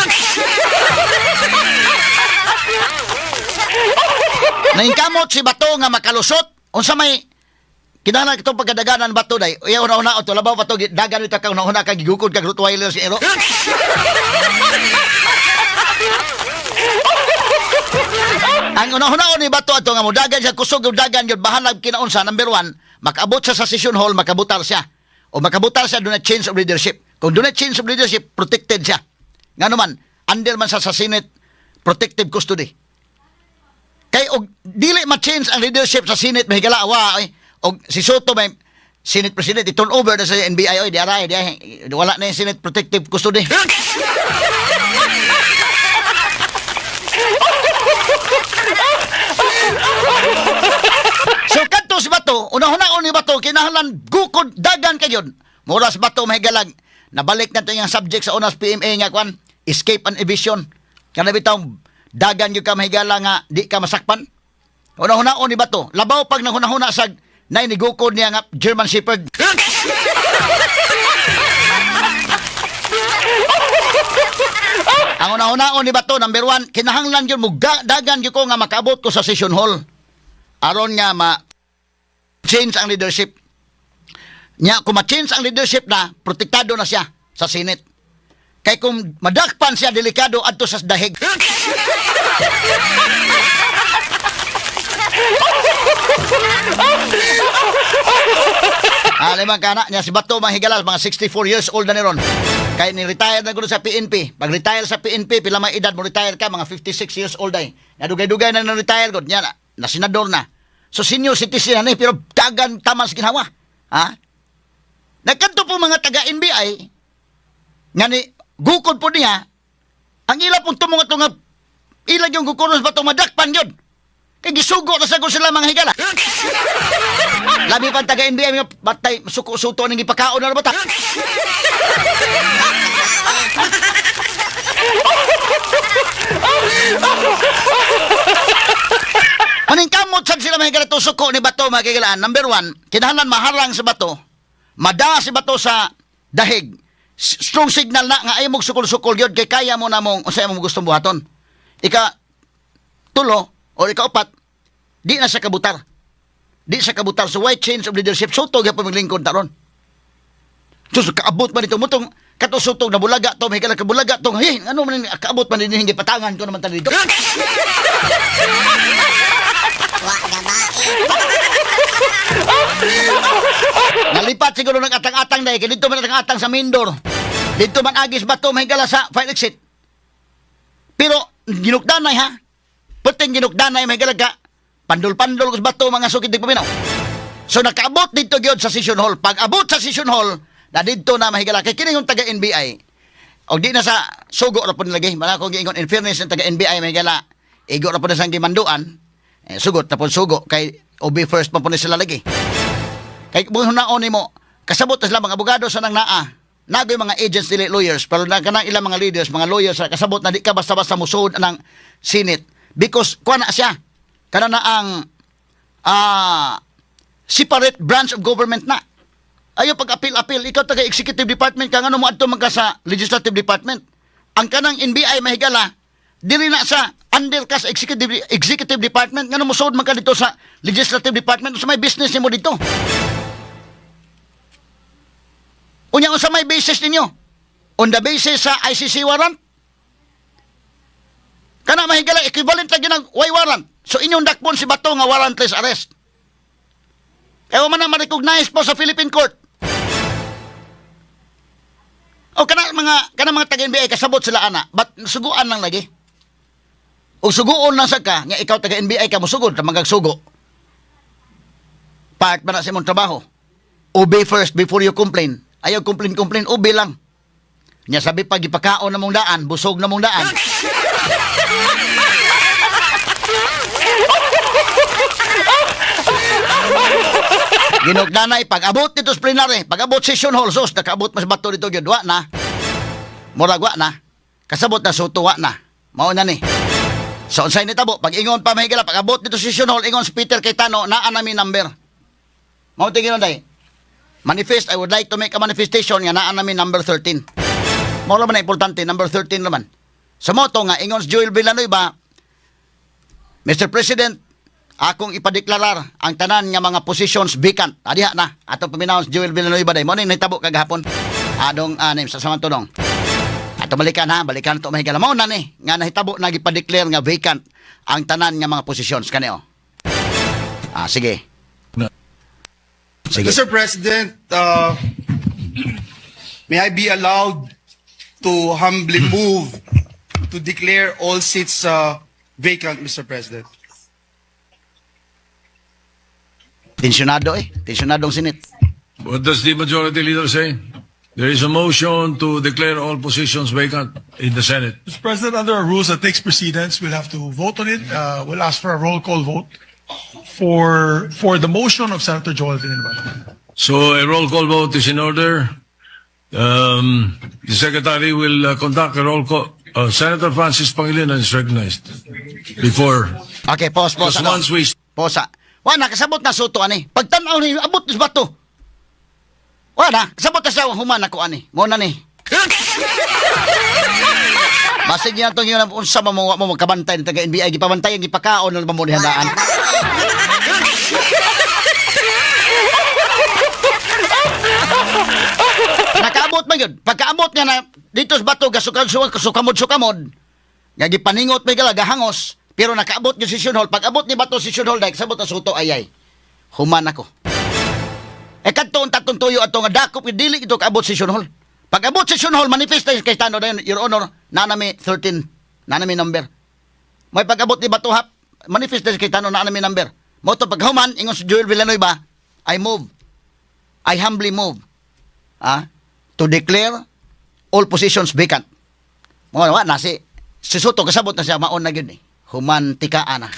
Naingkamot si Bato nga makalusot. Unsa may kinahanglan kitong pagkadaganan Bato day. Uya una-una o to labaw Bato dagan ita ka una-una ka gigukod ka Rottweiler si Ero. Ang una-una ni Bato ato nga modagan siya kusog dagan gyud bahalag kinaunsa number 1, makaabot sa session hall makabutar siya. O makabutar siya dunay change of leadership. Kung dunay change of leadership, protected siya. Ngano man, under man sa Senate protective custody. Kay og dili ma-change ang leadership sa Senate mahigala og si Soto may Senate President i-turn over na sa NBI di aray wala na yung Senate protective custody. So kadto si Bato, una-hunaon ni Bato kinahanglan gukod dagan kayon. Muras Bato mahigalag nabalik na to yung subject sa unas PMA nga kwan, escape and evasion. Kana bitaw dagan yung ka mahigala nga di ka masakpan. Una-hunaon ni Bato. Labaw pag nahuna-huna sa nainigukod niya nga German Shepherd. Ang una-hunaon ni Bato, number 1, kinahanglan yun mo, dagan yun ko nga makaabot ko sa session hall. Aron nga ma-change ang leadership. Nya, kung ma-change ang leadership na, protektado na siya sa Senate. Kay kung madakpan siya, delikado adto sa dahig. Limang kana niya si Bato Mahigala, mga 64 years old na ni ron. Kaya ni-retire na gulo sa PNP. Pag-retire sa PNP, pila may edad mo retire ka, mga 56 years old ay. Nadugay-dugay na retire god niya na senador na. So senior citizen na ni, pero dagan tamas ginawa. Ha? Nagkanto po mga taga-NBI, nga ni, gukod po niya, ang ila pong tumunga nga, ilag yung gukuros ba itong madakpan yun? Kaya gisugo na sa sila mga higala. Labi pa taga-NBI, mga batay, suko-suto ng ipakaon na bata. Maningkamot sad sila mga higala to suko ni Bato mga higalaan. Number 1, kinahanglan maharang si Bato. Mada si Bato sa dahig. Strong signal na nga ay mong sukol-sukol yun kay kaya mo na mong unsay mo gustong buhaton. Tulo o ika-4, di na sa kabutar. Di sa kabutar. So why change of leadership? Sutog ya pamiglingkod taron. So kaabot man ito mo tong katusutog na bulaga to, may kalang kabulaga to. Hey, ano man kaabot man din hindi patangan ko naman tali dito. Nalipat siguro ng atang-atang dahil dito man atang-atang sa Mindor. Dito man agis Bato mahigala sa fire exit. Pero ginukdanay ha. Puting ginukdanay mahigala ka. Pandol-pandol ko sa Bato mga sukid di paminaw. So nakaabot dito gyud sa session hall. Pag abot sa session hall, na dito na mahigala kay kini yung taga-NBI. Og di na sa sugo ra pud nilagay. Wala ko giingon in fairness ng taga-NBI mahigala. Igo ra pud sa gimanduan. Sugot na pud sugo kay OB first pa pud sila lagi. Kay kung hunaon nimo, kasabot na sila mga abogado sa nang naa. Nagoy mga agents dili lawyers, pero na kanang ilang mga leaders, mga lawyers kasabot na di ka basta-basta musud ng Senate because kuha na siya. Kana na ang separate branch of government na. Ayo pag-appeal, ikaw taga-executive department ka, ano mo adto man ka sa legislative department. Ang kanang NBI mahigala, dili na sa under ka sa executive department, ngano mo sud man ka dito sa legislative department, sa may business nimo dito. Unya sa may basis ninyo? On the basis sa ICC warrant? Kana mahigala equivalent lagi ng Y warrant. So inyong dakpon si Bato nga warrantless arrest. Kaya man na ma-recognize po sa Philippine Court. O kana mga taga-NBI kasabot sila ana, but suguan lang lagi. O suguon lang sa ka, nga ikaw taga-NBI ka musugod ka magagsugo. Part ba na sa imong trabaho? Obey first before you complain. Ayaw complain, obey lang. Nya sabi pag ipakaon na mong daan, busog na mong daan. Ginugdanay, pag-abot dito sa plenary, pag-abot session hall, sos, nakaabot mas Bato dito, yun, wa na. Murag wa na. Kasabot na, suto, wa na. Mao na ni. So, unsay ni tabo, pag ingon pa mahigala, pag-abot dito session hall, ingon si Peter Cayetano, naa namin number. Mao tingin day. Manifest, I would like to make a manifestation nga naa namin number 13. Mao naman na importante, number 13 naman. Sa moto nga, ingon si Joel Villanueva, Mr. President, akong ipadeklarar ang tanan nga mga positions vacant. Adiha na. Ato paminaw si Joel Villanueva day. Mo ni nahitabo kagahapon. Adong anim sa Samantunong. Ato balikan to mahigala. Mao na ni nga nahitabo nagipa-declare nga vacant ang tanan nga mga positions kaneo. Sige. Sige. Mr. President, may I be allowed to humbly move to declare all seats vacant, Mr. President? Tensyonado Tensyonadong Senate. What does the majority leader say? There is a motion to declare all positions vacant in the Senate. Mr. President, under our rules that takes precedence, we'll have to vote on it. We'll ask for a roll call vote for the motion of Senator Joel Villanueva. So a roll call vote is in order. The secretary will conduct a roll call. Senator Francis Pangilinan is recognized. Before, Okay, pause. because Ano? once we Posa. Wala, kasabot na suto ani. Pagtanaw ni abot sa bato. Wala, kasabot na siya human ako ani. Mo na ni. Basig niya itong yun unsa mo magkabantay ng taga-NBI. Gipabantay ang gipakaon ng mamunihandaan. Nakaabot man yun. Pagkaabot nga na dito sa bato, sukamod. Nga gipaningot may gala, gahangos. Pero nakaabot yung session hall. Pag abot ni bato session hall, dahil sabot na suto, ayay. Human ako. Kantoon tatong tuyo ato nga dakop, dili ito kaabot session hall. Pag abot session hall, manifest na kay Tano na yun, Your Honor, nanami 13, nanami number. May pag abot ni bato hap, manifest na kay Tano, nanami number. Mo to pag human, ingon si Joel Villanueva, I humbly move, to declare all positions vacant. Mo na si Soto kasabot na siya maon na gyud eh. Human tikaan na.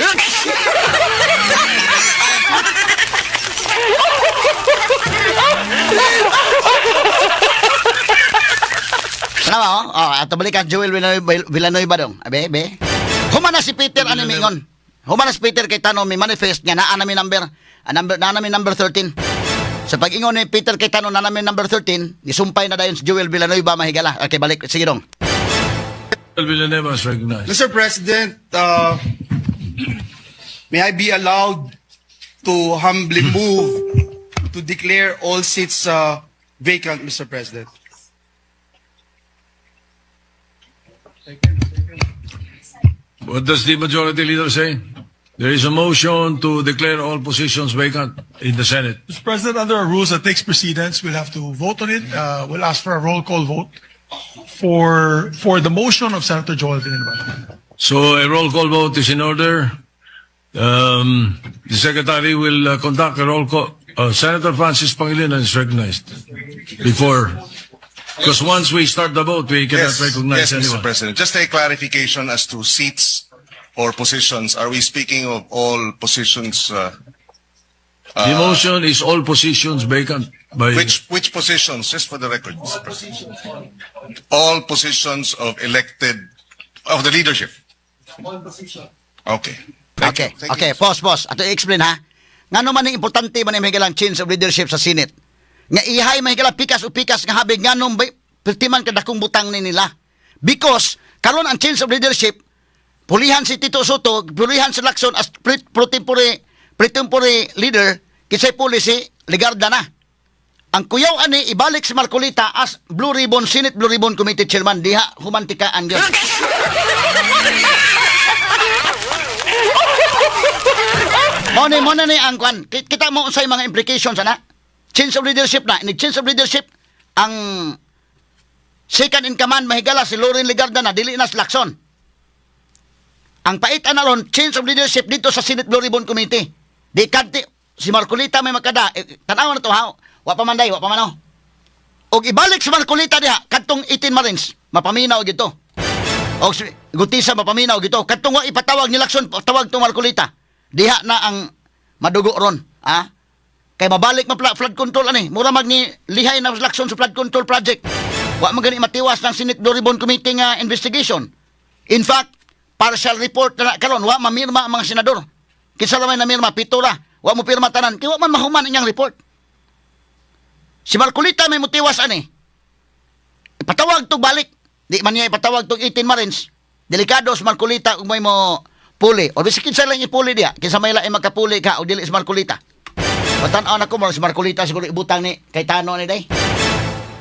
Ano ba? Ato balikan Joel Villanueva dong. Abe. Human na si Peter ani mingon. Human na si Peter kay Tano may manifest nga naa nami number. Naa nami number 13. Sa pag-ingon ni Peter kay Tano naa nami number 13, gisumpay na dayon si Joel Villanueva mahigala. Okay, balik sige dong. Villanueva is recognized. Mr. President, may I be allowed to humbly move to declare all seats vacant, Mr. President? What does the majority leader say? There is a motion to declare all positions vacant in the Senate. Mr. President, under our rules that takes precedence, we'll have to vote on it. We'll ask for a roll call vote for the motion of Senator Joel Villanueva. So a roll call vote is in order. The Secretary will conduct a roll call. Senator Francis Pangilinan is recognized. Before, because once we start the vote, we cannot recognize yes, Mr. anyone. President. Just a clarification as to seats or positions. Are we speaking of all positions? The motion is all positions vacant by Which positions? Just for the record, Mr. President. All positions of the leadership. Okay. Thank you. Thank Okay, you. pause. Ato i-explain ha. Ngano man ang importante man ang mahigalang change of leadership sa Senate. Nga ihay mahigalang pikas nga habig nganong pertiman kadakong butang ni nila. Because karon ang change of leadership, pulihan si Tito Soto, pulihan si Lacson as pro tempore leader, kisay puli si Ligarda na. Ang kuyaw ani ibalik si Marcolita as Senate Blue Ribbon Committee Chairman, diha humantikaan yun. Mo na ni ang kwan. Kita mo sa mga implications ana. Change of leadership na. Change of leadership ang second in command mahigala si Loren Ligarda na dili na si Lacson. Ang pait ron change of leadership dito sa Senate Blue Ribbon Committee. Di kanti si Marcolita may makada. Tanaw na to ha. Wa pa man no. Og ibalik si Marcolita diha kadtong 18 Marines mapaminaw gito. Og Gutisa mapaminaw gito. Kadtong wa ipatawag ni Lacson, tawag to Marcolita. Diha na ang madugo ron, kay mabalik flood control ani. Mura magni lihay na Lacson sa flood control project. Wa man gani matiwas ng Senate Blue Ribbon Committee nga investigation. In fact, partial report na karon wa mamirma ang mga senador. Kinsa ra may namirma pitura, wa mo pirma tanan. Kay wa man mahuman inyang report. Si Marcolita may mutiwas ani. Ipatawag to balik. Di man niya ipatawag to 18 Marines. Delikado si Marcolita kung may mo puli. O bisikin sa lang ipuli diya. Kinsa may laing magkapuli ka o dili si Marcolita. Patan-aw na ko mo si Marcolita siguro ibutang ni kay Tano ni day.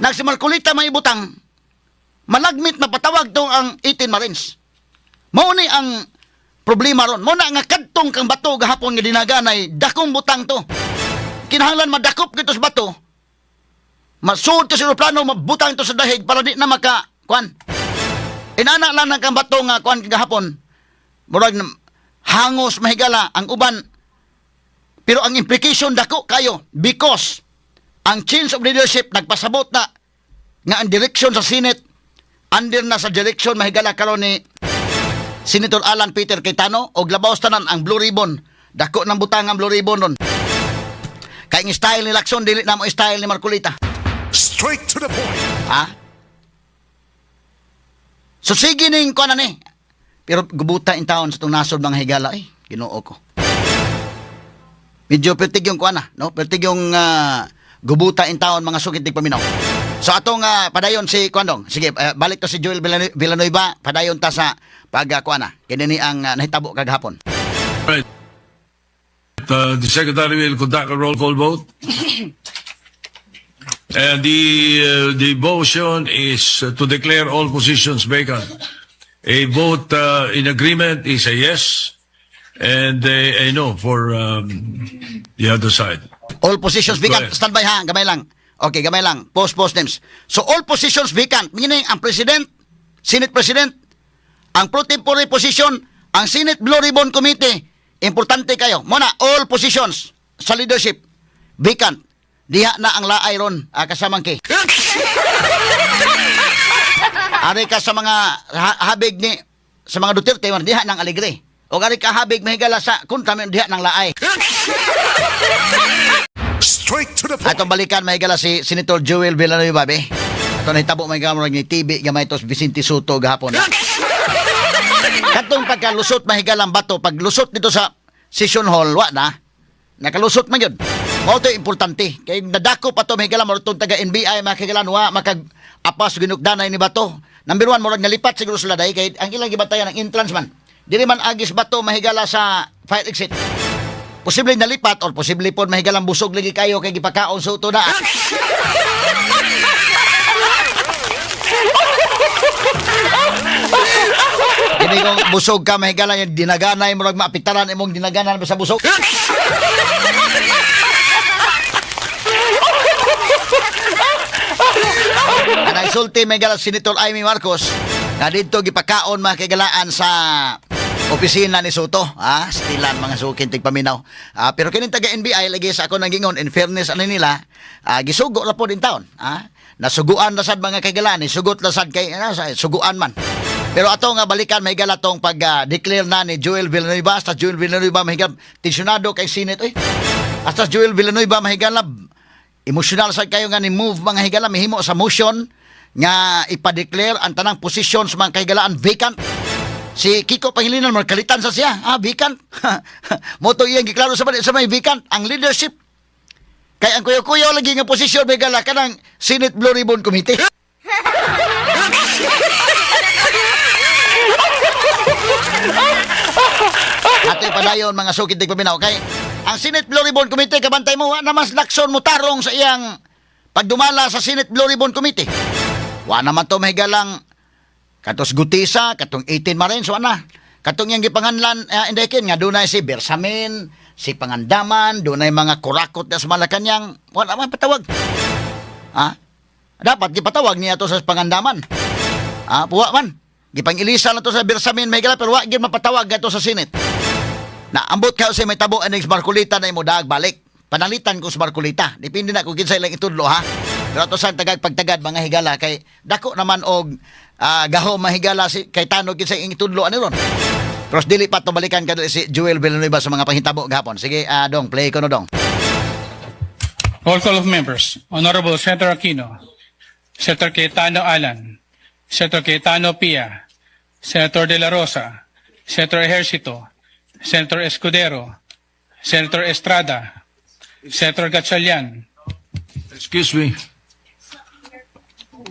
Nag si Marcolita may ibutang. Malagmit mapatawag to ang 18 Marines. Mao ni ang problema ron. Mao na nga kadtong kang bato gahapon nga dinaganay dakong butang to. Kinahanglan madakop kito sa bato. Masud to sa plano mabutang to sa dahig para di na maka kwan. Inana lang ng kang bato nga kwan gahapon. Murag hangos mahigala ang uban. Pero ang implication dako kayo because ang change of leadership nagpasabot na nga ang direksyon sa Senate under na sa direksyon mahigala karon ni Senator Alan Peter Cayetano og labaw tanan ang Blue Ribbon. Dako ng butang ang Blue Ribbon ron. Kay ang style ni Lacson dili na mo style ni Marcolita. Straight to the point. So sige ning kuan ni. Pero gubuta in taon sa itong nasod mga higala Ginoo ko. Medyo pertig yung kuan no? Pertig yung gubuta in taon mga sukit tig paminaw. So atong padayon si Kuandong. Sige, balik to si Joel Villanueva, padayon ta sa pagkuan kini ni ang nahitabo kagahapon. Right. The Secretary will conduct a roll call vote. And the motion is to declare all positions vacant. A vote in agreement is a yes, and a no for the other side. All positions Go vacant. ahead. Standby ha, gamay lang. Okay, gamay lang. Post names. So all positions vacant, meaning ang President, Senate President, ang pro tempore position, ang Senate Blue Ribbon Committee, importante kayo. Muna, all positions sa leadership, vacant. Diha na ang laay ron, kasamang ki. Ari ka sa mga habig ni, sa mga Duterte, diha ng Alegre. O ari ka habig mahigala sa kontra, diha ng laay. Straight to the point. Atong balikan mahigala si Senator Joel Villanueva be. Ato nahitabo may gamrag ni TV gamay tos Vicente Soto gahapon. Katong pagkalusot mahigalang bato, paglusot dito sa session hall wa na. Nakalusot man yun. Mao to importante. Kay nadako pa to mahigalang mo tong taga NBI makigalan wa makag apas ginugdanay ni bato. Number 1 murag nalipat siguro sila dai kay ang ilang gibatayan ng entrance man. Dili man agis bato mahigala sa fire exit. Posible nalipat or posible po mahigalang busog lagi kayo kay gipakaon sa uto na. Kini kung busog ka mahigalang yung dinaganay mo maapitaran imong dinaganan sa busog. Anang sulti mahigalang Senator Amy Marcos na dito gipakaon makigalaan sa opisina ni Soto, stilan mga sukin tig paminaw. Pero kining taga NBI lagi sa ako nang gingon in fairness ano nila, gisugo ra po din taon, nasuguan na sad mga kagalaan, sugot na sad kay suguan man. Pero ato nga balikan may galatong pag declare na ni Joel Villanueva, hasta Joel Villanueva mahigab tensionado kay Senate hasta Joel Villanueva mahigalab emotional sad kayo nga ni move mga higala mihimo sa motion nga ipa-declare ang tanang position sa mga kahigalaan vacant. Si Kiko Pangilinan magkalitan sa siya. Vacant. Moto iyang giklaro sa may vacant. Ang leadership. Kaya ang kuyo-kuyo lagi nga posisyon may gala ka ng Senate Blue Ribbon Committee. Ato padayon mga sukid ng paminaw. Kay ang Senate Blue Ribbon Committee, kabantay mo, na mas lakson mo tarong sa iyang pagdumala sa Senate Blue Ribbon Committee. Wa naman to mahigalang katos Gutisa, katong 18 marin, so katong yang gipanganlan indekin nga dunay si Bersamin, si Pangandaman, dunay mga kurakot na sa Malacanang, wala man patawag. Dapat gipatawag niya to sa Pangandaman. Puwa man. Gipangilisa na to sa Bersamin, may gala, pero wa gyud mapatawag ato sa Senate. Na ambot ka sa may tabo aning Marcolita na imo daag balik. Panalitan ko sa Marcolita. Depende na kung kinsa ilang itudlo Pero ato sa tagag pagtagad mga higala kay dako naman og gaho mahigala si kay tanod kinsa ing itudlo ani ron. Pero dili pa to balikan kadto si Joel Villanueva sa mga panghitabo gahapon. Sige, dong, play ko no dong. Roll call of members. Honorable Senator Aquino, Senator Cayetano Alan, Senator Cayetano Pia, Senator De La Rosa, Senator Ejercito, Senator Escudero, Senator Estrada, Senator Gatchalian. Excuse me.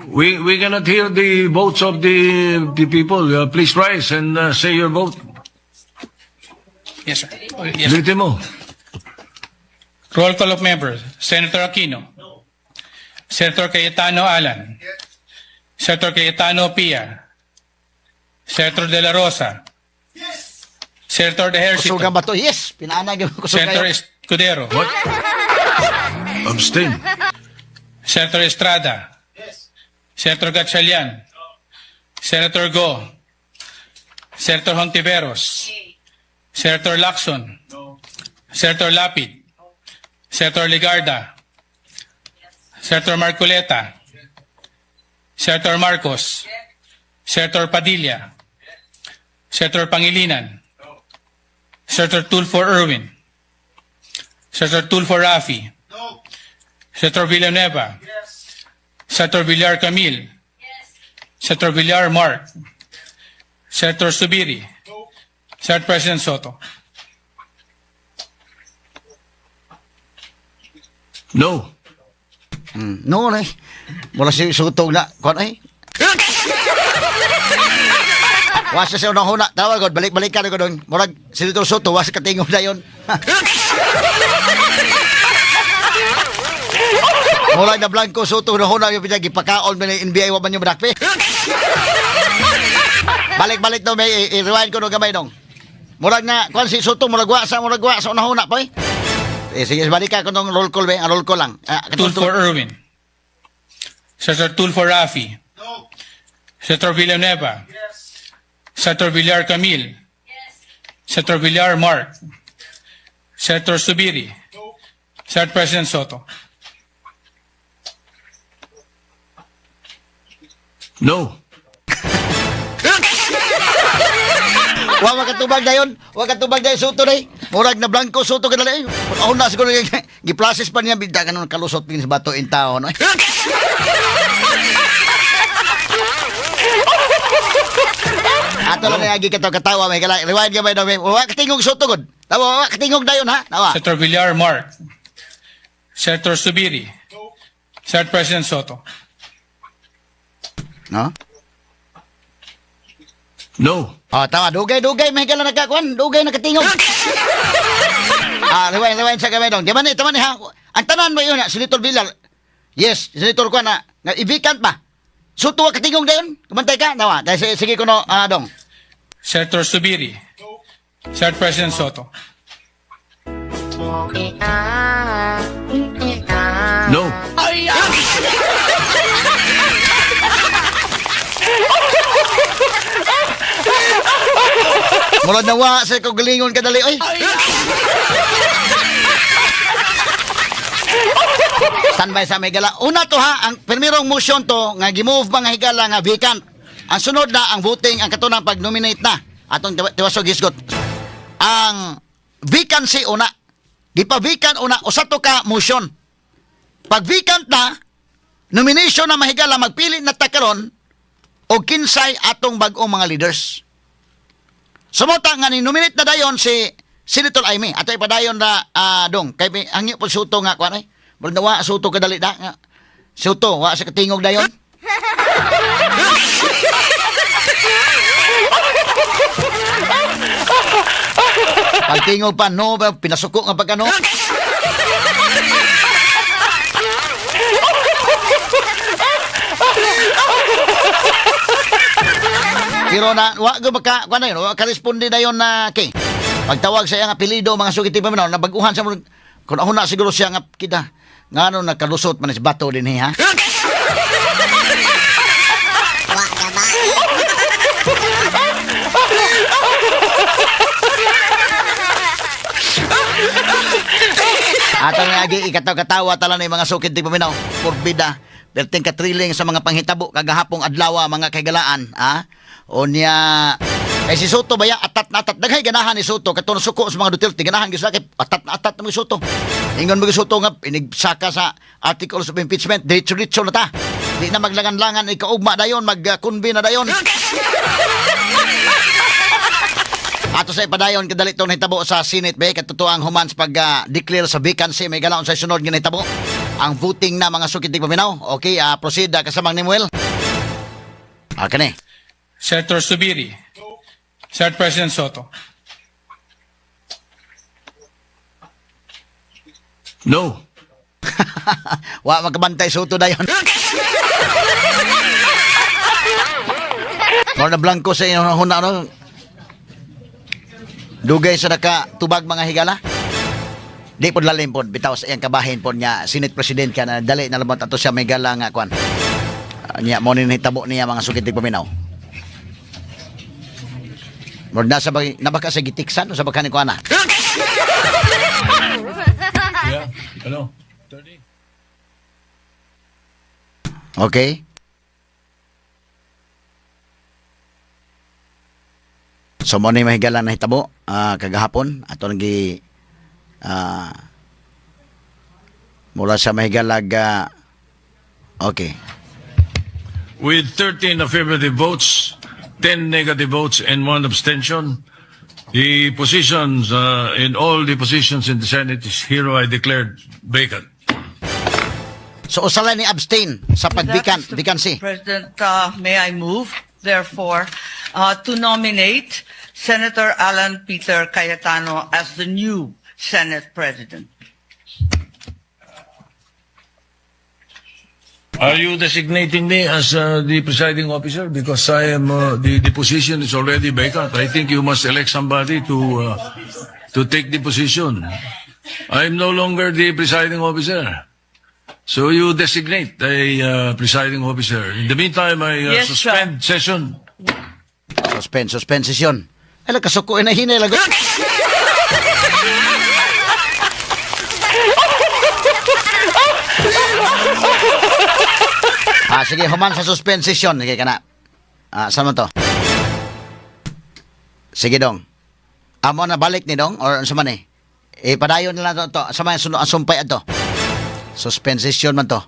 We cannot hear the votes of the people. Please rise and say your vote. Yes, sir. Yes, sir. Ulitin mo. Roll call of members. Senator Aquino. Senator Cayetano Alan. Senator Cayetano Pia. Senator De La Rosa. Senator Ejercito. Kusugan ba to? Yes, pinaanag yung kusugan. Senator Escudero. What? Abstain. Senator Estrada. Senator Gatchalian. Senator Go. Senator Hontiveros. Senator Lacson. Senator Lapid. Senator Ligarda. Senator Marcoleta. Senator Marcos. Senator Padilla. Senator Pangilinan. Senator Tulfo Erwin. Senator Tulfo Rafi. Senator Villanueva. Senator Villar Camille. Senator Villar Mark. Senator Subiri. Senate President Soto. No. No, na. Mula si Sutong na. Kung ay. Wasa siya unang huna. Tawag, God. Balik-balik ka na ko doon. Murag, Senator Soto, wasa katingog na yun. Murag na Blanco Soto, unang huna yung pinag ipakaon mo ng NBI, waman yung brakpe. Balik-balik daw, may i-rewind ko no gamay dong. Murag na, kung si Soto, murag wa sa unang huna po eh. Sige, balik ka kung roll call, ang roll call lang. Tulfo Erwin. Senator Tulfo Rafi. Senator Villanueva. Senator Villar Camille. Senator Villar Mark. Senator Subiri. Senate President Soto. No. Wa makatubag dayon, wa katubag dayon Soto day. Murag na Blanco Soto kadali. Ako na siguro gi-process pa niya bida kanon kalusot pin sa bato in taon. Ato lang lagi katawa may kala. Rewind ka ba daw? Wa katingog Soto gud. Tawa, wa katingog dayon ha. Tawa. Senator Villar Mark. Senator Subiri. Senate President Soto. No? No. Oh, tawa, dugay may kala nagkakuan, dugay nakatingog. Rewind sa kamay dong. Di man ni ha. Ang tanan mo yun, Senator Villar. Yes, Senator ko na i-vacant pa. Soto wa katingog dayon. Kumantay ka, tawa. Dahil sige ko no, dong. Senator Subiri. Senate President Soto. No. Murag nawa sa kagalingon kadali oy. Standby sa may gala. Una to ha, ang primerong motion to nga gimove mga higala nga vacant. Ang sunod na ang voting ang katunang pag-nominate na atong tiwasog hisgot. Ang vacancy una. Di pa vacant una usa to ka motion. Pag vacant na nomination na mahigala magpili na ta karon og kinsay atong bag-ong mga leaders. Sumota nga ni nominate na dayon si Senator Aimee. Ato ipadayon na dong kay angyo po Soto nga kuan ay. Murag na wa Soto kadali da nga. Soto wa sa katingog dayon. Pagtingog pa no pinasuko nga pagkano. Pero na wa go maka kuan na yun, wa ka responde dayon na kay. Pagtawag sa iyang apelyido mga sugiti pa na nabaguhan sa murag kun ako na siguro siya nga kita. Ngano nakalusot man si bato din ha. Ato nga agi ikataw-katawa tala ni mga sukid ti paminaw. Porbida. Perting katriling sa mga panghitabo kagahapong adlaw mga kagalaan, ha? Onya kay si Soto baya atat na atat daghay ganahan ni Soto katong suko sa mga Duterte ganahan gyud sa kay atat na atat ni Soto. Ingon mo Soto nga inigsaka sa articles of impeachment diretso na ta. Di na maglangan-langan ikaugma dayon mag-convene na dayon. Ato sa ipadayon kadali tong nahitabo sa Senate bay katutuang humans pag declare sa vacancy may ganaon sa sunod nga nahitabo ang voting na mga sukitig paminaw. Okay, proceed kasamang ni Muel. Kani. Senator Subiri. Senate President Soto. No. Wa magkabantay Soto dayon. Mora na Blanco sa inyo huna no. Dugay sa naka tubag mga higala. Di pod lalim pod bitaw sa iyang kabahin pod niya Senate President ka na dali na lamot ato siya may gala nga kwan. Niya mo ni hitabo niya mga sukitig paminaw. Mora na sa nabaka sa gitiksan o sa baka ni kuana. Yeah. Ano? 30. Okay. So mo ni mahigala na hitabo kagahapon ato nagi mula sa mahigalag okay. With 13 affirmative votes, 10 negative votes and 1 abstention. The positions, in all the positions in the Senate is hereby declared vacant. So usala ni abstain sa vacancy. President, may I move, therefore, to nominate Senator Alan Peter Cayetano as the new Senate President. Are you designating me as the presiding officer? Because I am, the position is already vacant. I think you must elect somebody to take the position. I'm no longer the presiding officer. So you designate a presiding officer. In the meantime, I Yes, sir. suspend session. Suspend session. Ala kasuko na hinay lagot. Sige, human sa suspend session. Sige ka na. Saan mo to? Sige, dong. Amo na balik ni dong? Or sa man eh? Padayon na lang to. Sa man ang sumpay ato. Suspend session man to.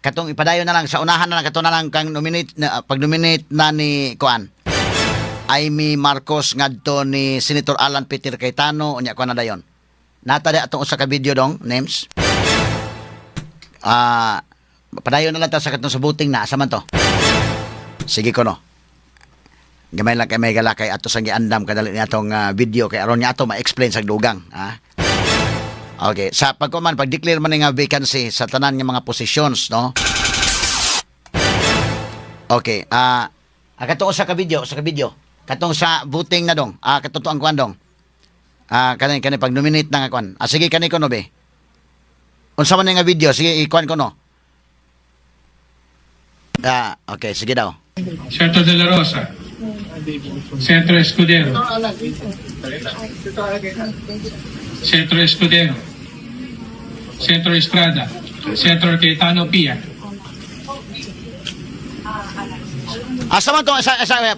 Katong ipadayon na lang. Sa unahan na lang. Katong na lang kang pag-nominate na ni Kuan. Amy Marcos ngadto ni Senator Alan Peter Cayetano. Unya ko na dayon. Nata de atong usa ka video dong. Names. Padayon na lang ta sa katong subuting na asa man to. Sige ko no. Gamay lang kay may galakay ato sang giandam kadali ni atong video kay aron niya ato ma-explain sa dugang, ha. Okay, sa pagkuman pag-declare man nga vacancy sa tanan nga mga positions, no. Okay, katong sa ka video, katong sa voting na dong, katong ang kuan dong. Kani pag-nominate na nga kuan. Sige kani ko no be. Unsa man nga video, sige ikuan ko no. Okay, sige daw. Senator De La Rosa. Senator Escudero. Senator Escudero. Senator Estrada. Senator Cayetano Pia. Asa man to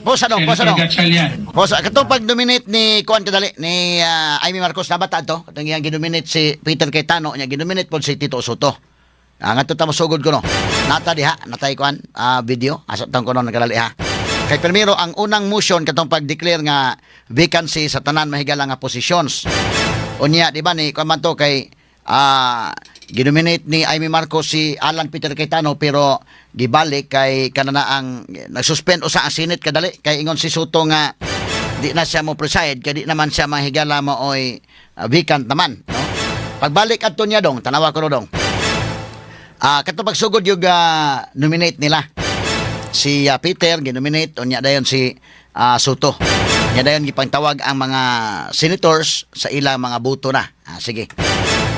posa dong. Senator Gatchalian. Posa katong pag-nominate ni kuan kadali ni Amy Marcos na bata to, katong iyang ginominate si Peter Cayetano, nya ginominate po si Tito Soto. Ngadto ta masugod ko no. Nata diha, natay kuan video, asa tang kuno nagdali ha. Kay primero ang unang motion katong pag-declare nga vacancy sa tanan mahigala nga positions. Unya di ba ni kuan man to kay ginominate ni Amy Marcos si Alan Peter Cayetano pero gibalik kay kanana ang nagsuspend usa ang Senate kadali kay ingon si Soto nga di na siya mo preside kay di naman siya mahigala mo oy vacant naman, no? Pagbalik adto niya dong, tanawa ko dong. Katong pagsugod yung nominate nila. Si Peter ginominate unya dayon si Soto. Nya dayon gipangtawag ang mga senators sa ilang mga boto na. Sige.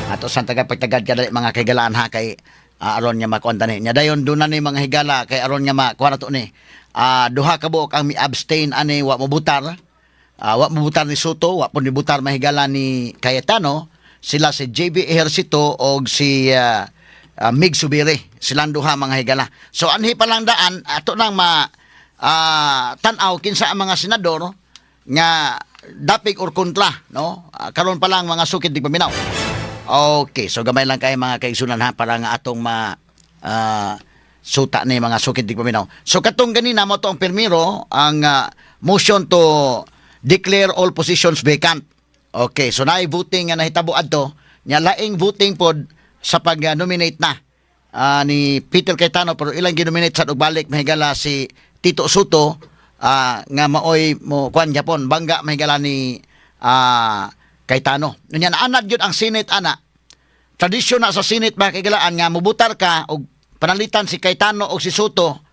Ato sa tagapagtagad kadali mga kaigalaan ha kay aron niya makuan tani. Nya dayon do na ni mga higala kay aron niya makuha na to ni. Duha ka buok ang mi-abstain ani wa mo butar. Wa mo butar ni Soto, wa po ni butar mahigala ni Cayetano. Sila si JB Ejercito o si Mig Subiri. Silang duha mga higala. So anhi pa lang daan ato nang tan-aw kinsa ang mga senador nga dapig or kontra, no? Karon pa lang mga sukid di paminaw. Okay, so gamay lang kay mga kaigsunan ha para nga atong suta ni mga sukid di paminaw. So katong ganina mo to ang permiro ang motion to declare all positions vacant. Okay, so naay voting nga nahitabo adto, nya laing voting pod sa pag-nominate na ni Peter Cayetano pero ilang ginominate sa ugbalik mahigala si Tito Soto nga maoy mo kuan Japon bangga mahigala ni Cayetano. Nya naanad yun ang Senate ana. Tradisyon na sa Senate ba kaigalaan nga mubutar ka og panalitan si Cayetano o si Soto.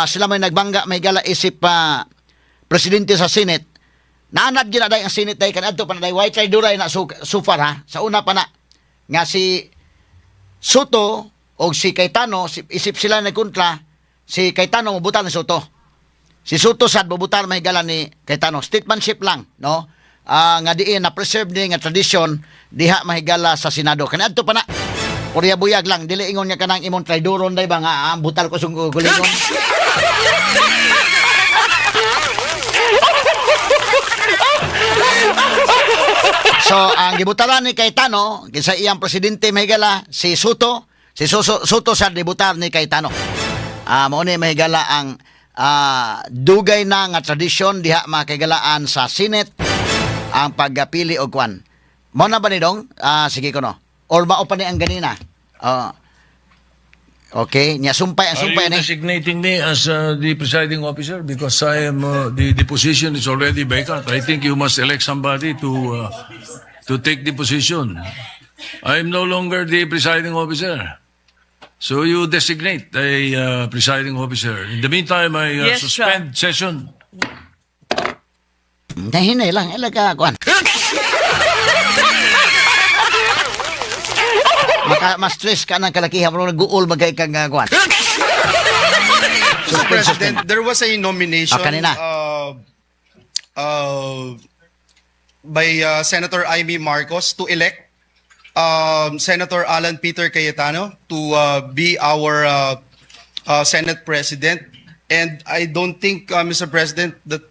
Sila may nagbangga mahigala isip presidente sa Senate. Naanad yun na day ang Senate day kanadto pa na day white duray na sufar ha. Sa una pa na nga si Soto o si Cayetano isip sila na kontra si Cayetano mubutar ni Soto. Si Soto sad mubutar mahigala ni Cayetano. Statemanship lang, no? Nga diin na preserve ni nga tradisyon diha mahigala sa Senado. Kanadto pa na. Purya buyag lang dili ingon nga kanang imong traidoron day ba nga butal ko sung gulingon. So ang gibutaran ni Cayetano kinsa iyang presidente mahigala si Soto. Si Soto sa debutar ni Cayetano. Mao ni mahigala ang dugay na nga tradisyon diha makigalaan sa Senate ang pagpili og kwan. Mao na ba ni dong? Sige ko no. Or mao pa ni ang ganina. Okay, nya sumpay ang Are sumpay you ni. designating me as the presiding officer because I am the position is already vacant? I think you must elect somebody to take the position. I am no longer the presiding officer. So you designate a presiding officer. In the meantime, I Yes, suspend session. Hinay lang, ilaga kwan. Ma-stress ka ng kalakihan pero nag-uol magkay kang kwan. Mr. President, there was a nomination Kanina. by Senator Amy Marcos to elect Senator Alan Peter Cayetano to be our Senate President. And I don't think, Mr. President, that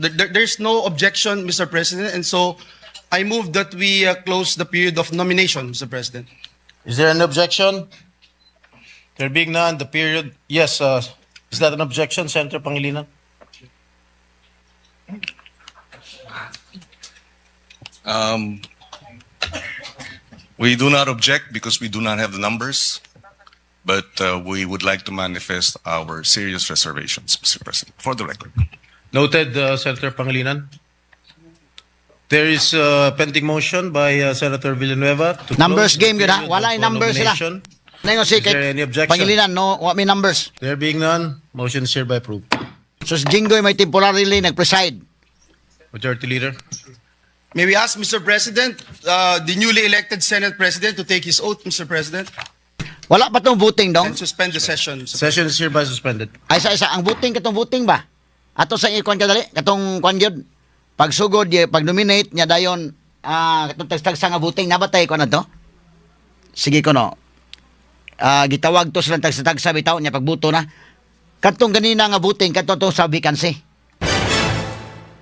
there's no objection, Mr. President. And so I move that we close the period of nomination, Mr. President. Is there an objection? There being none, the period, yes, is that an objection, Senator Pangilinan? We do not object because we do not have the numbers, but we would like to manifest our serious reservations, Mr. President, for the record. Noted, Senator Pangilinan. There is a pending motion by Senator Villanueva to Numbers close the game yun ha. period Wala of yung numbers sila. nomination. Ngayon si Is there any objection? Pangilinan, no, what may numbers. There being none, motion is hereby approved. So si Jinggoy may temporarily nag-preside. Majority Leader. May we ask, Mr. President, the newly elected Senate President to take his oath, Mr. President, Wala pa tong voting dong. and suspend the session, Mr. Session is hereby suspended. Ay isa ang voting katong voting ba? Ato sa ikon kadali, katong kwan gyud. Pag sugod pag nominate nya dayon katong tagsa nga voting nabatay ko na to. Sige ko no. Gitawag to silang tagsa bitaw nya pagbuto na. Katong ganina nga voting katong to sa vacancy.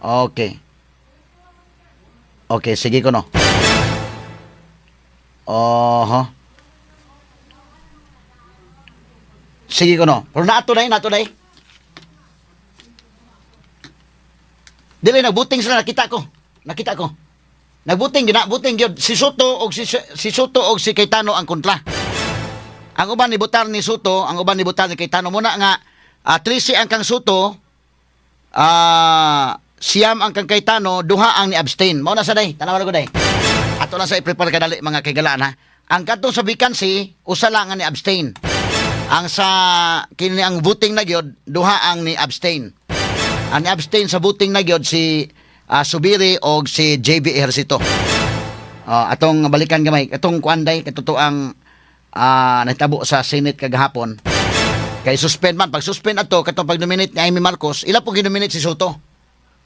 Okay. Okay, sige ko no. Sige ko no. Pero nato day. Dili nagbuting sila nakita ko. Nagbuting gyud si Soto og si Soto og si Cayetano ang kontra. Ang uban ni butar ni Soto, ang uban ni butar ni Cayetano muna nga 13 ang kang Soto, siyam ang kang Cayetano, duha ang ni abstain. Mao na sa day, tanawan ko day. Ato na sa i-prepare kadali mga kaigalaan ha. Ang kadto sa vacancy, usa lang ang ni abstain. Ang sa kini ang voting na gyud, duha ang ni abstain. Ang ni abstain sa voting na gyud si Subiri og si JB Ejercito. Atong balikan gamay, atong kuanday katuto ang nahitabo sa Senate kagahapon. Kay suspend man, pag suspend ato katong pag nominate ni Amy Marcos, ila po ginominate si Soto.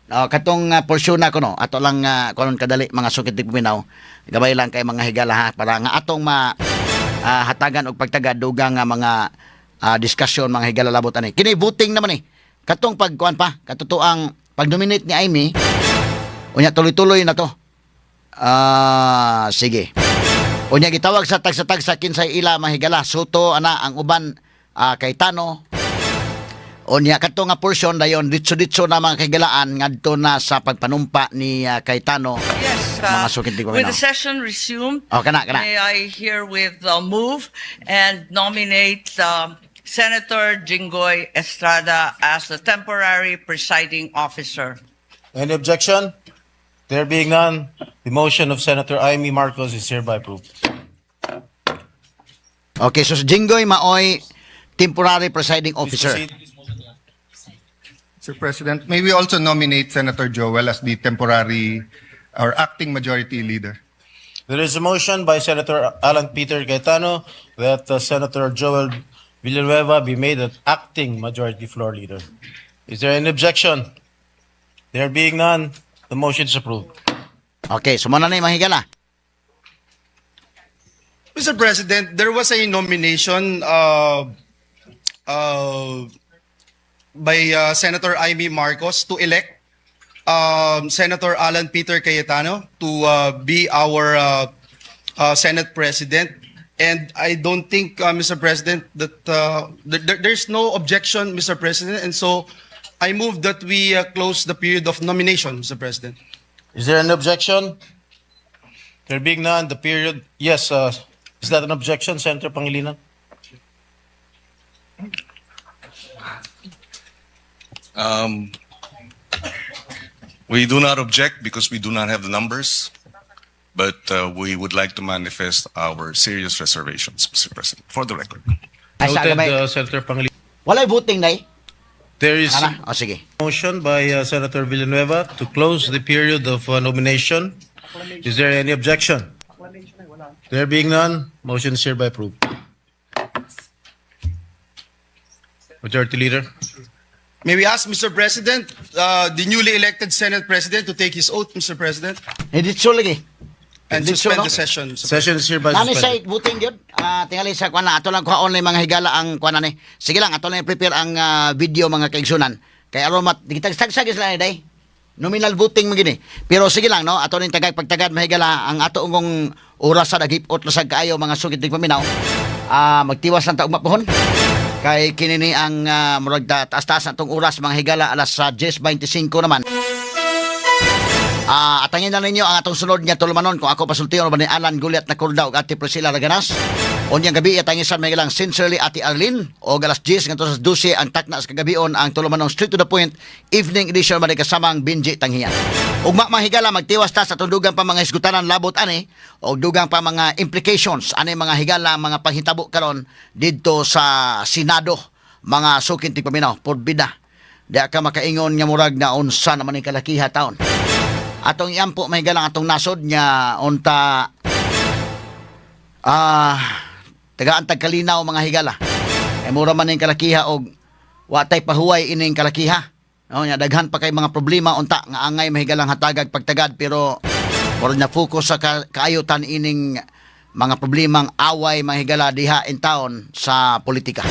Katong portion na ko no, ato lang kunon kadali mga sukit di puminaw. Gabay lang kay mga higala ha para nga atong hatagan og pagtagad dugang nga mga discussion mga higala labot ani. Kini voting naman katong pagkuan pa, katuto ang pag-nominate ni Amy, unya tuloy-tuloy na to. Sige. Unya gitawag sa tagsa-tagsa kinsay ila mahigala Soto ana ang uban Cayetano. Unya kato nga portion dayon ditso-ditso na mga kahigalaan ngadto na sa pagpanumpa ni Cayetano. Yes, Mga sukit di ko with minaw. the session resumed, Kana. may I herewith move and nominate Senator Jinggoy Estrada as the temporary presiding officer. Any objection? There being none, the motion of Senator Amy Marcos is hereby approved. Okay, so si Jinggoy maoy temporary presiding Please officer. proceed. Mr. President, may we also nominate Senator Joel as the temporary or acting majority leader? There is a motion by Senator Alan Peter Cayetano that Senator Joel Villanueva be made an acting majority floor leader. Is there any objection? There being none, the motion is approved. Okay, sumana na yung mahigala. Mr. President, there was a nomination by Senator Amy Marcos to elect Senator Alan Peter Cayetano to be our Senate President. And I don't think, Mr. President, that there's no objection, Mr. President. And so I move that we close the period of nomination, Mr. President. Is there an objection? There being none, the period, yes, is that an objection, Senator Pangilinan? We do not object because we do not have the numbers, but we would like to manifest our serious reservations, Mr. President, for the record. Ay, sa Noted, gamay. Senator Pangilinan. Walay voting na eh. There is Ana? O sige. motion by Senator Villanueva to close the period of nomination. Is there any objection? There being none, motion is hereby approved. Majority Leader. May we ask, Mr. President, the newly elected Senate President to take his oath, Mr. President, Hindi so lagi. and Hindi suspend so, no? the session. Mr. Session is hereby Nani sa suspended. voting yun? Tingali sa kwan na. Ato lang kuha online mga higala ang kwan na ni. Sige lang, ato lang prepare ang video mga kaigsunan. Kaya aromat, digitagsag sila ni day. Nominal voting mo gini. Pero sige lang, no? Ato rin tagay pagtagad mahigala ang ato ungong oras sa dagipot lasag kaayo mga sugit ng paminaw. Magtiwas lang taong mapuhon. Kay kinini ang murag taas-taas na itong oras mga higala alas 10:25 naman. Atangin na ninyo ang atong sunod nga tulumanon kung ako pasultiyon ba ni Alan Guliat na Kurda o Ate Priscilla Raganas. Unyang gabi atangin sa mga lang sincerely Ate Arlene o alas 10 ngadto sa 12 ang takna sa kagabion ang tulumanon straight to the point evening edition man kasamang Binji Tanghiyan. Ugma mga higala magtiwas ta sa tundugan pa mga isgutanan labot ani o dugang pa mga implications ani mga higala mga panghitabo karon didto sa Senado mga sukin ti paminaw porbida. Di ka makaingon nga murag na unsa naman ang kalakiha taon. Atong iampo may galang atong nasod nya unta tagaan tagkalinaw mga higala. Mura man ning kalakiha og watay pahuway ining kalakiha. No, nya daghan pa kay mga problema unta nga angay mahigalang hatagag pagtagad pero mura na focus sa kaayutan ining mga problemang away mahigala diha in town sa politika.